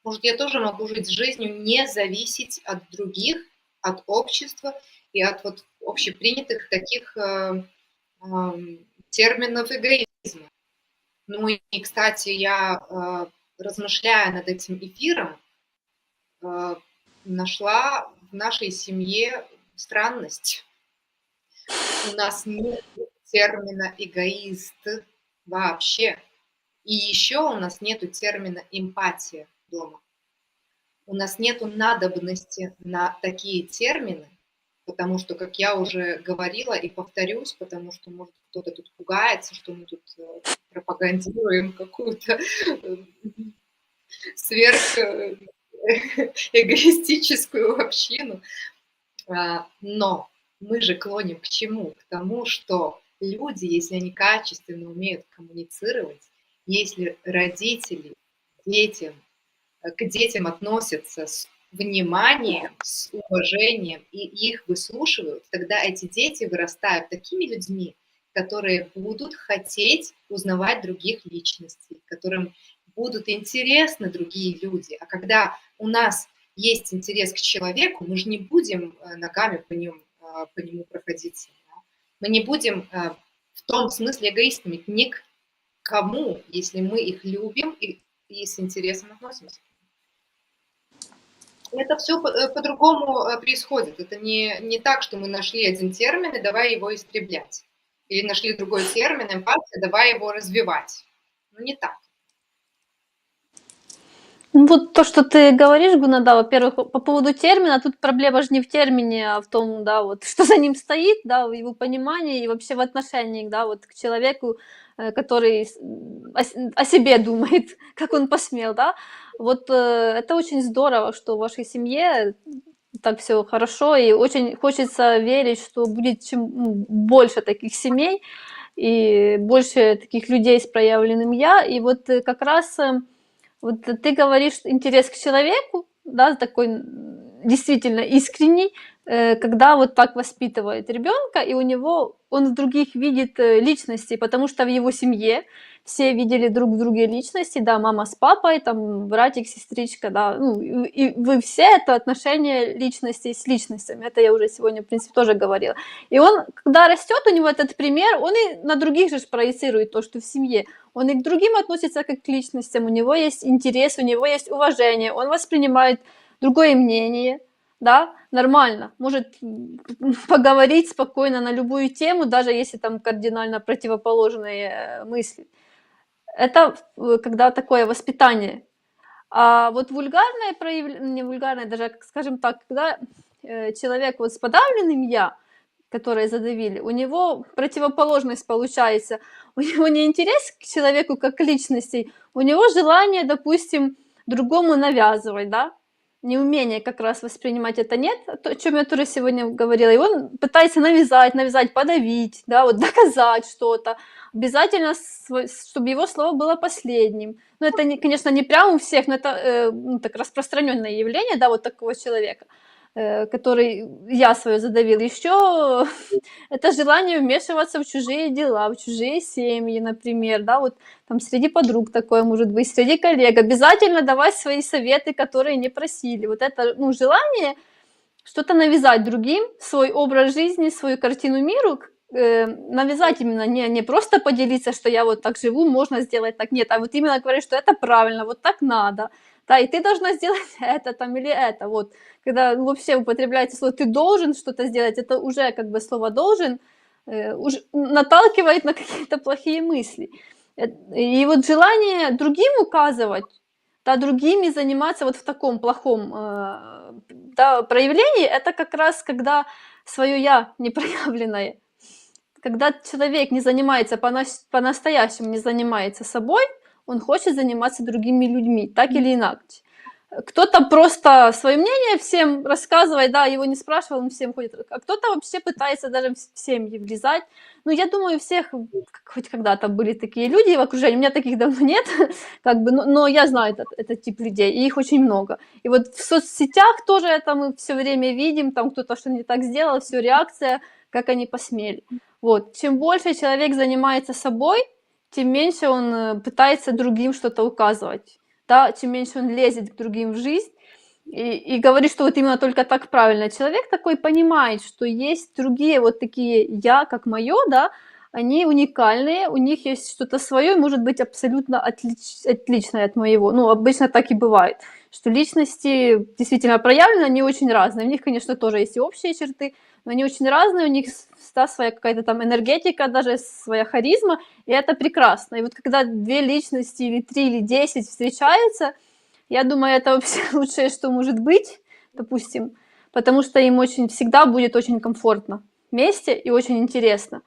Может, я тоже могу жить жизнью, не зависеть от других, от общества и от вот общепринятых таких терминов эгоизма. Ну и, кстати, я, размышляя над этим эфиром, нашла в нашей семье странность. У нас нет термина эгоист вообще. И еще у нас нету термина эмпатия дома. У нас нету надобности на такие термины, потому что, как я уже говорила и повторюсь, потому что, может, кто-то тут пугается, что мы тут пропагандируем какую-то сверхэгоистическую общину. Но мы же клоним к чему? К тому, что люди, если они качественно умеют коммуницировать, если родители к детям относятся с вниманием, с уважением и их выслушивают, тогда эти дети вырастают такими людьми, которые будут хотеть узнавать других личностей, которым будут интересны другие люди. А когда у нас есть интерес к человеку, мы же не будем ногами по нему проходиться. Да? Мы не будем в том смысле эгоистами ни к кому, если мы их любим и и с интересом относимся. Это все по-другому происходит. Это не так, что мы нашли один термин, и давай его истреблять. Или нашли другой термин, эмпатия, давай его развивать. Ну, не так. Ну, вот то, что ты говоришь, Гуна, да, во-первых, по поводу термина, тут проблема же не в термине, а в том, да, вот, что за ним стоит, да, в его понимании и вообще в отношении, да, вот, к человеку, который о себе думает, как он посмел, да. Вот это очень здорово, что в вашей семье так все хорошо, и очень хочется верить, что будет чем больше таких семей и больше таких людей с проявленным «я». И вот как раз вот ты говоришь, интерес к человеку, да, такой действительно искренний, когда вот так воспитывает ребенка, и у него он в других видит личности, потому что в его семье все видели друг в друге личности, да, мама с папой, там братик, сестричка, да, ну, и вы все это отношение личностей с личностями, это я уже сегодня, в принципе, тоже говорила. И он, когда растет, у него этот пример, он и на других же проецирует то, что в семье. Он и к другим относится как к личностям, у него есть интерес, у него есть уважение, он воспринимает другое мнение, да, нормально, может поговорить спокойно на любую тему, даже если там кардинально противоположные мысли. Это когда такое воспитание. А вот вульгарное проявление, не вульгарное, даже, скажем так, когда человек вот с подавленным «я», которые задавили, у него противоположность получается. У него не интерес к человеку как к личности, у него желание, допустим, другому навязывать, да, неумение как раз воспринимать это нет, о чем я тоже сегодня говорила, и он пытается навязать, подавить, да, вот доказать что-то, обязательно, чтобы его слово было последним. Ну, это, конечно, не прямо у всех, но это ну, так распространенное явление, да, вот такого человека, который я свое задавил. Еще это желание вмешиваться в чужие дела, в чужие семьи, например, да, вот там среди подруг такое может быть, среди коллег. Обязательно давать свои советы, которые не просили. Вот это, ну, желание что-то навязать другим, свой образ жизни, свою картину миру, навязать именно, не просто поделиться, что я вот так живу, можно сделать так, нет, а вот именно говорить, что это правильно, вот так надо, да, и ты должна сделать это там или это, вот, когда вообще употребляется слово «ты должен что-то сделать», это уже как бы слово «должен» уже наталкивает на какие-то плохие мысли. И вот желание другим указывать, да, другими заниматься вот в таком плохом да, проявлении, это как раз когда свое «я» непроявленное. Когда человек не занимается по-настоящему, не занимается собой, он хочет заниматься другими людьми, так или иначе. Кто-то просто свое мнение всем рассказывает, да, его не спрашивал, он всем ходит, а кто-то вообще пытается даже в семьи влезать. Ну, я думаю, у всех хоть когда-то были такие люди в окружении, у меня таких давно нет, как бы, но я знаю этот тип людей, и их очень много. И вот в соцсетях тоже это мы все время видим, там кто-то что не так сделал, все реакция, как они посмели. Вот, чем больше человек занимается собой, тем меньше он пытается другим что-то указывать. Да, чем меньше он лезет к другим в жизнь и говорит, что вот именно только так правильно. Человек такой понимает, что есть другие вот такие «я», как моё, да, они уникальные, у них есть что-то своё, и может быть абсолютно отличное от моего. Ну, обычно так и бывает, что личности действительно проявлены, они очень разные. У них, конечно, тоже есть и общие черты, но они очень разные, у них да, своя какая-то там энергетика, даже своя харизма, и это прекрасно. И вот когда 2 личности или 3 или 10 встречаются, я думаю, это вообще лучшее, что может быть, допустим, потому что им очень всегда будет очень комфортно вместе и очень интересно.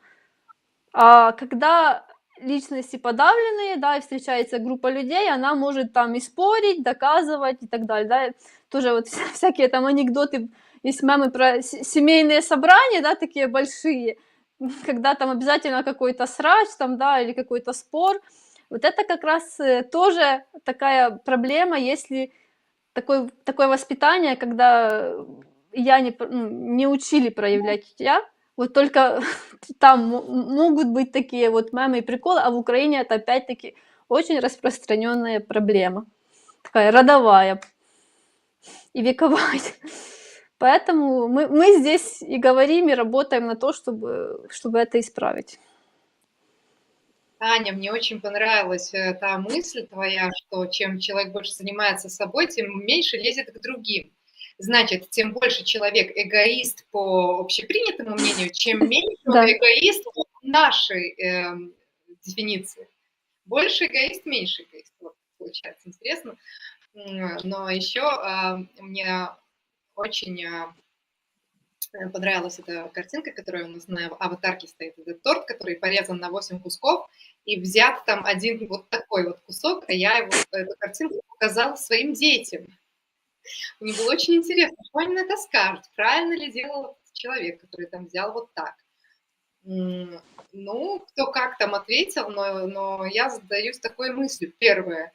А когда личности подавленные, да, и встречается группа людей, она может там и спорить, доказывать и так далее, да. Тоже вот всякие там анекдоты, есть мемы про семейные собрания, да, такие большие, когда там обязательно какой-то срач там, да, или какой-то спор. Вот это как раз тоже такая проблема, если такое воспитание, когда не учили проявлять «я», вот только там могут быть такие вот мемы и приколы, а в Украине это опять-таки очень распространенная проблема, такая родовая и вековая. Поэтому мы здесь и говорим, и работаем на то, чтобы это исправить. Аня, мне очень понравилась та мысль твоя, что чем человек больше занимается собой, тем меньше лезет к другим. Значит, тем больше человек эгоист по общепринятому мнению, чем меньше он Да. эгоист по нашей дефиниции. Больше эгоист, меньше эгоист. Вот, получается интересно. Но еще мне очень понравилась эта картинка, которая у нас на аватарке стоит. Это торт, который порезан на 8 кусков, и взят там один вот такой вот кусок, а я его, эту картинку показала своим детям. Мне было очень интересно, что они на это скажут, правильно ли делал человек, который там взял вот так. Ну, кто как там ответил, но я задаюсь такой мыслью. Первое,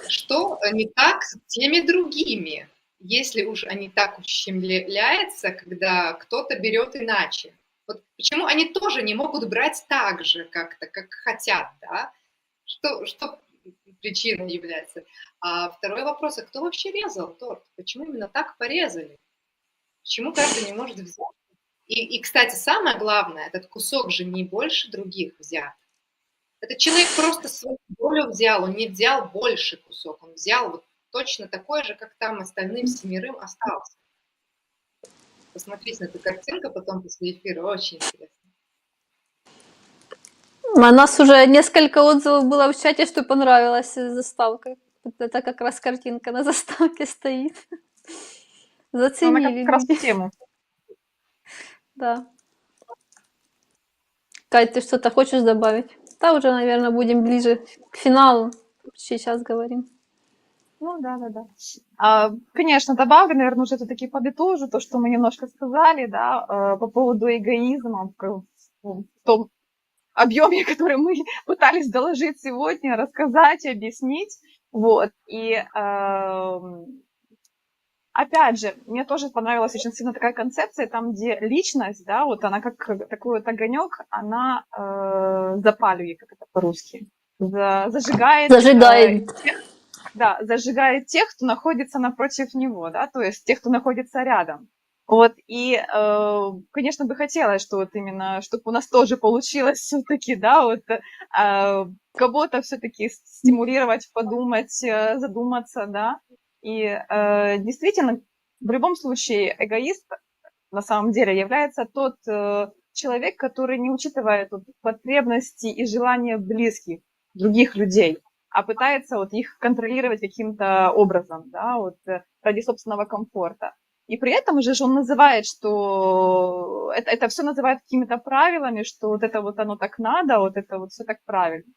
что не так с теми другими, если уж они так ущемляются, когда кто-то берет иначе? Вот почему они тоже не могут брать так же как-то, как хотят, да? Что причиной является? А второй вопрос, а кто вообще резал торт? Почему именно так порезали? Почему каждый не может взять? И, кстати, самое главное, этот кусок же не больше других взят. Этот человек просто свою долю взял, он не взял больше кусок, он взял вот точно такой же, как там остальным 7 остался. Посмотрите на эту картинку потом после эфира, очень интересно. У нас уже несколько отзывов было в чате, что понравилась заставка. Вот это как раз картинка на заставке стоит. Она Заценили как раз люди. в тему. Да. Кать, ты что-то хочешь добавить? Да, уже, наверное, будем ближе к финалу. Сейчас говорим. Ну да. Конечно, добавлю, наверное, уже все-таки подытожу то, что мы немножко сказали, да, по поводу эгоизма в том объеме, который мы пытались доложить сегодня, рассказать, объяснить. Вот. И опять же, мне тоже понравилась очень сильно такая концепция, там, где личность, да, вот она как такой вот огонек, она запаливает, как это по-русски, зажигает, Зажигает. зажигает тех, кто находится напротив него, да, то есть тех, кто находится рядом. Вот, и, конечно, бы хотелось, что вот именно, чтобы у нас тоже получилось все-таки, да, вот кого-то все-таки стимулировать, подумать, задуматься, да, и действительно, в любом случае, эгоист на самом деле является тот человек, который не учитывает вот, потребности и желания близких, других людей, а пытается вот их контролировать каким-то образом, да, вот ради собственного комфорта. И при этом же он называет, что это все называет какими-то правилами, что вот это вот оно так надо, вот это вот все так правильно.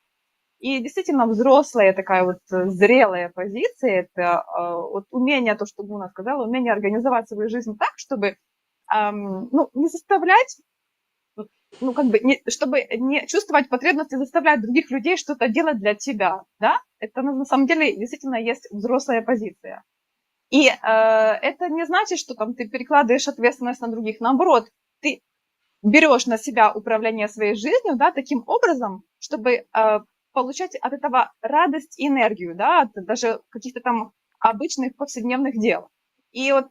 И действительно взрослая такая вот зрелая позиция, это вот умение, то, что Гуна сказала, умение организовать свою жизнь так, чтобы ну, не заставлять, ну, как бы, чтобы не чувствовать потребности заставлять других людей что-то делать для тебя, да, это на самом деле действительно есть взрослая позиция. И это не значит, что там ты перекладываешь ответственность на других, наоборот, ты берешь на себя управление своей жизнью, да, таким образом, чтобы получать от этого радость и энергию, да, от даже каких-то там обычных повседневных дел. И вот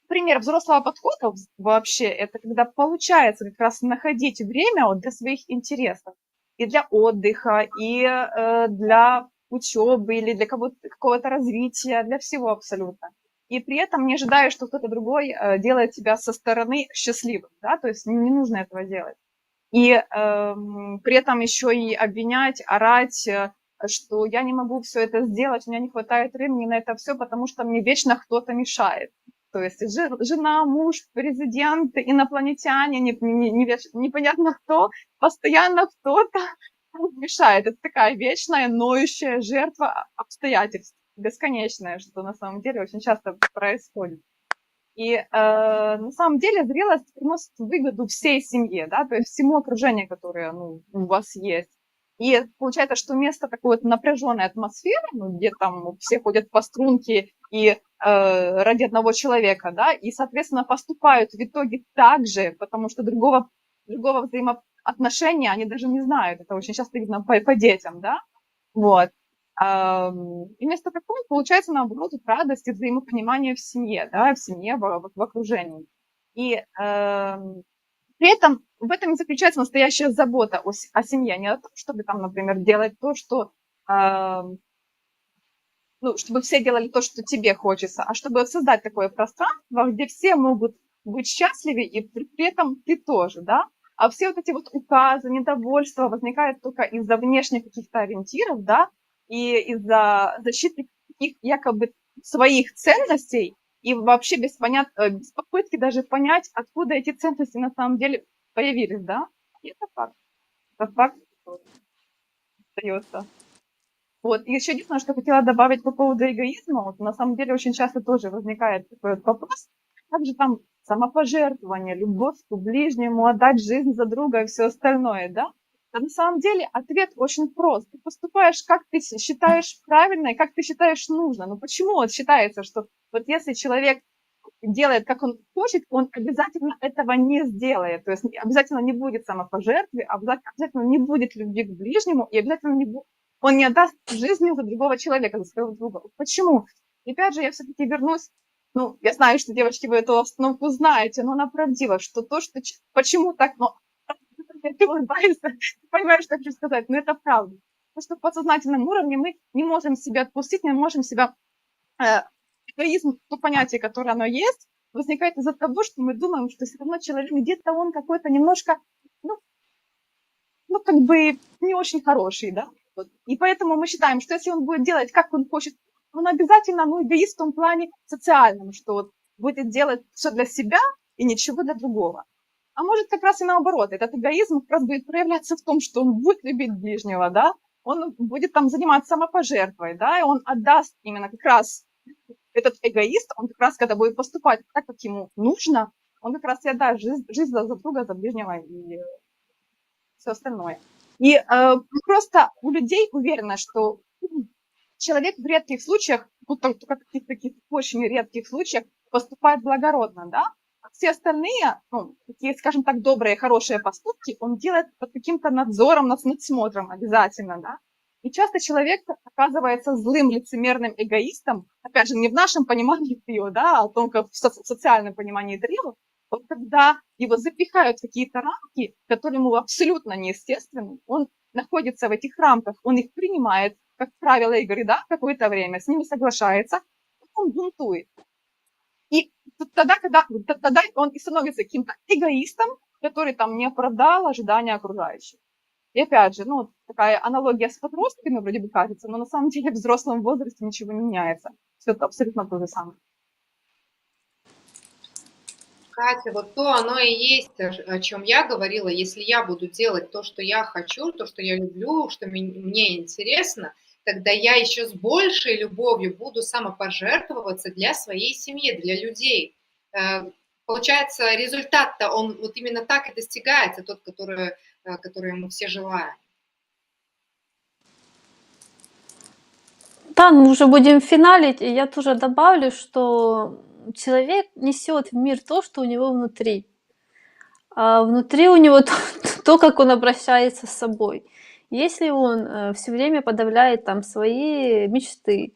пример взрослого подхода вообще, это когда получается как раз находить время вот для своих интересов. И для отдыха, и для учебы, или для какого-то развития, для всего абсолютно. И при этом не ожидая, что кто-то другой делает тебя со стороны счастливым, да, то есть не нужно этого делать. И при этом еще и обвинять, орать, что я не могу все это сделать, у меня не хватает времени на это все, потому что мне вечно кто-то мешает. То есть жена, муж, президент, инопланетяне, непонятно кто, постоянно кто-то мешает. Это такая вечная, ноющая жертва обстоятельств, бесконечная, что на самом деле очень часто происходит. И на самом деле зрелость приносит выгоду всей семье, да, то есть всему окружению, которое ну, у вас есть. И получается, что вместо такой вот напряженной атмосферы, ну, где там все ходят по струнке и ради одного человека, да, и, соответственно, поступают в итоге так же, потому что другого взаимоотношения они даже не знают. Это очень часто видно по детям, да, вот. И вместо такого получается, наоборот, радость и взаимопонимание в семье, да, в семье, в окружении. И При этом в этом и заключается настоящая забота о семье, не о том, чтобы там, например, делать то, что, ну, чтобы все делали то, что тебе хочется, а чтобы создать такое пространство, где все могут быть счастливы, и при этом ты тоже, да? А все вот эти вот указы, недовольства возникают только из-за внешних каких-то ориентиров, да, и из-за защиты их якобы своих ценностей, и вообще без попытки даже понять, откуда эти ценности на самом деле появились, да? И это факт. Это факт, что остается. Вот. И еще единственное, что хотела добавить по поводу эгоизма, вот на самом деле очень часто тоже возникает такой вот вопрос, как же там самопожертвование, любовь к ближнему, отдать жизнь за друга и все остальное, да? А на самом деле ответ очень прост. Ты поступаешь, как ты считаешь правильно и как ты считаешь нужно. Но почему вот считается, что вот если человек делает, как он хочет, он обязательно этого не сделает. То есть обязательно не будет самопожертвы, обязательно не будет любви к ближнему, и обязательно он не отдаст жизнь за другого человека, за своего друга. Почему? И опять же, я все-таки вернусь, ну, я знаю, что, девочки, вы эту установку знаете, но она правдива, что то, что... Почему так? Ну, ты улыбаешься, ты понимаешь, что я хочу сказать, но это правда. Потому что в подсознательном уровне мы не можем себя отпустить, не можем себя эгоизм, то понятие, которое оно есть, возникает из-за того, что мы думаем, что все равно человек где-то он какой-то немножко, ну, как бы не очень хороший, да. Вот. И поэтому мы считаем, что если он будет делать, как он хочет, он обязательно, ну, эгоист в том плане социальном, что вот будет делать все для себя и ничего для другого. А может как раз и наоборот, этот эгоизм как раз будет проявляться в том, что он будет любить ближнего, да, он будет там заниматься самопожертвой, да, и он отдаст именно как раз этот эгоист, он как раз, когда будет поступать так, как ему нужно, он как раз и отдаст жизнь за друга, за ближнего и все остальное. И просто у людей уверена, что человек в редких случаях, ну, только в каких-то таких очень редких случаях поступает благородно, да, а все остальные, ну, такие, скажем так, добрые, хорошие поступки он делает под каким-то надзором, надсмотром обязательно, да. И часто человек оказывается злым, лицемерным эгоистом, опять же, не в нашем понимании трио, да, а только в социальном понимании трио, вот когда его запихают в какие-то рамки, которые ему абсолютно неестественны, он находится в этих рамках, он их принимает, как правило, Игорь, да, какое-то время, с ними соглашается, он бунтует. И тогда он и становится каким-то эгоистом, который там не оправдал ожидания окружающих. И опять же, ну, такая аналогия с подростками вроде бы кажется, но на самом деле в взрослом возрасте ничего не меняется. Все это абсолютно то же самое. Катя, вот то оно и есть, о чем я говорила. Если я буду делать то, что я хочу, то, что я люблю, что мне интересно, тогда я еще с большей любовью буду самопожертвоваться для своей семьи, для людей. Получается, результат-то он вот именно так и достигается, тот, который мы все желаем. Да, мы уже будем финалить, и я тоже добавлю, что человек несет в мир то, что у него внутри. А внутри у него то, как он обращается с собой. Если он все время подавляет там свои мечты,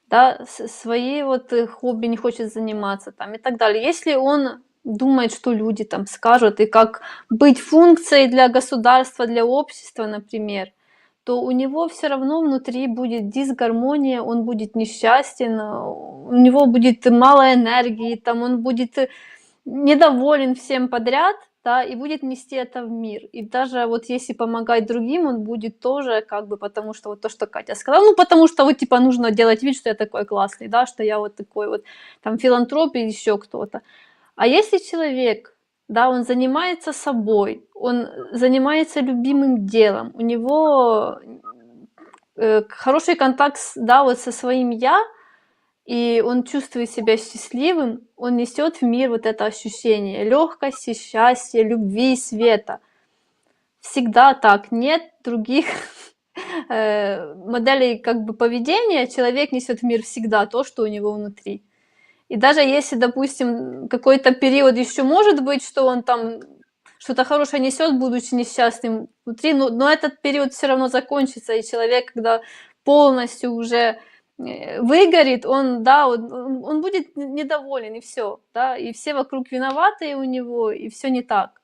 да, свои вот хобби не хочет заниматься там и так далее. Если он думает, что люди там скажут, и как быть функцией для государства, для общества, например, то у него все равно внутри будет дисгармония, он будет несчастен, у него будет мало энергии, там он будет недоволен всем подряд, да, и будет нести это в мир. И даже вот если помогать другим, он будет тоже как бы, потому что вот то, что Катя сказала, ну, потому что вот типа нужно делать вид, что я такой классный, да, что я вот такой вот там филантроп или еще кто-то. А если человек, да, он занимается собой, он занимается любимым делом, у него хороший контакт, да, вот со своим я, и он чувствует себя счастливым, он несет в мир вот это ощущение легкости, счастья, любви, света. Всегда так, нет других моделей как бы поведения, человек несет в мир всегда то, что у него внутри. И даже если, допустим, какой-то период еще может быть, что он там что-то хорошее несет, будучи несчастным внутри, но этот период все равно закончится, и человек, когда полностью уже выгорит, он, да, он будет недоволен, и все, да, и все вокруг виноваты у него, и все не так.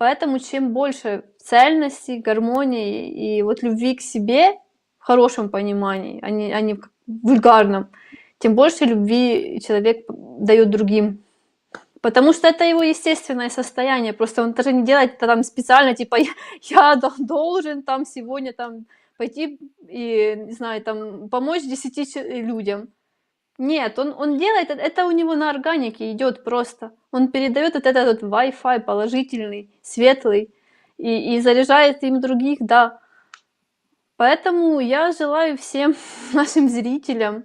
Поэтому чем больше цельности, гармонии и вот любви к себе в хорошем понимании, а не в вульгарном, тем больше любви человек дает другим. Потому что это его естественное состояние. Просто он даже не делает это там специально, типа я должен там сегодня там пойти и, не знаю, там помочь 10 людям. Нет, он делает, это у него на органике идет просто. Он передает вот этот вот Wi-Fi положительный, светлый, и заряжает им других, да. Поэтому я желаю всем нашим зрителям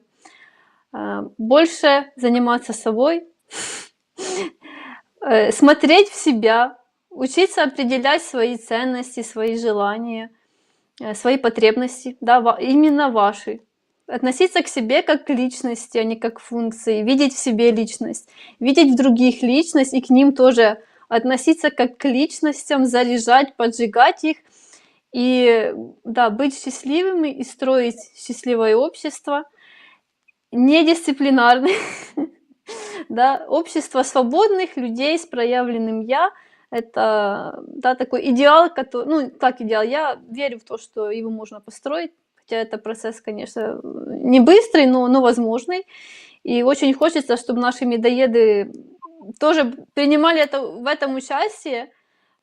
больше заниматься собой, смотреть в себя, учиться определять свои ценности, свои желания, свои потребности, да, именно ваши. Относиться к себе как к личности, а не как к функции. Видеть в себе личность, видеть в других личность и к ним тоже относиться как к личностям, заряжать, поджигать их. И да, быть счастливыми и строить счастливое общество, недисциплинарное, да, общество свободных людей с проявленным «я». Это, да, такой идеал, который, ну, как идеал, я верю в то, что его можно построить, хотя это процесс, конечно, не быстрый, но возможный. И очень хочется, чтобы наши медоеды тоже принимали в этом участие,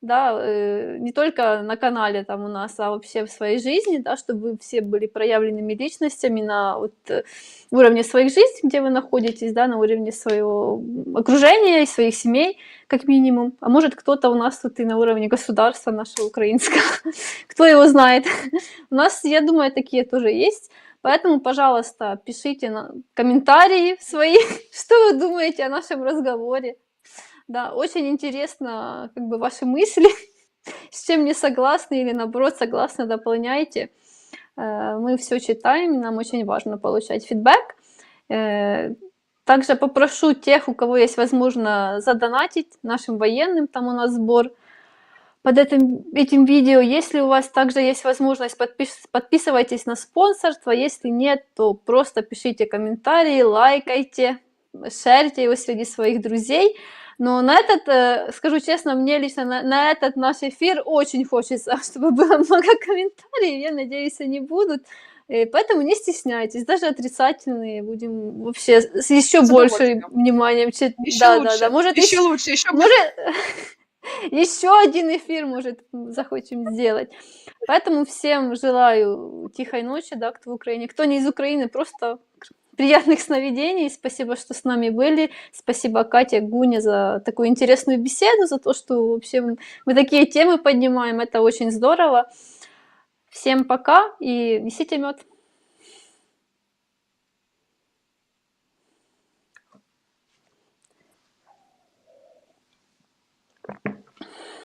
да, не только на канале там у нас, а вообще в своей жизни, да, чтобы вы все были проявленными личностями на вот уровне своих жизней, где вы находитесь, да, на уровне своего окружения и своих семей, как минимум. А может, кто-то у нас тут и на уровне государства нашего украинского. Кто его знает. У нас, я думаю, такие тоже есть. Поэтому, пожалуйста, пишите комментарии свои, что вы думаете о нашем разговоре. Да, очень интересно, как бы, ваши мысли, с чем не согласны или, наоборот, согласны, дополняйте. Мы все читаем, и нам очень важно получать фидбэк. Также попрошу тех, у кого есть возможность, задонатить нашим военным, там у нас сбор под этим видео. Если у вас также есть возможность, подписывайтесь на спонсорство. Если нет, то просто пишите комментарии, лайкайте, шерьте его среди своих друзей. Но на этот, скажу честно, мне лично на этот наш эфир очень хочется, чтобы было много комментариев. Я надеюсь, они будут. Поэтому не стесняйтесь, даже отрицательные будем вообще с еще большим вниманием читать. Еще лучше, да. Может, еще лучше, еще еще один эфир, может, захотим сделать. Поэтому всем желаю тихой ночи, да, кто в Украине. Кто не из Украины, просто приятных сновидений. Спасибо, что с нами были. Спасибо, Катя, Гуня, за такую интересную беседу, за то, что вообще мы такие темы поднимаем. Это очень здорово. Всем пока и несите мед.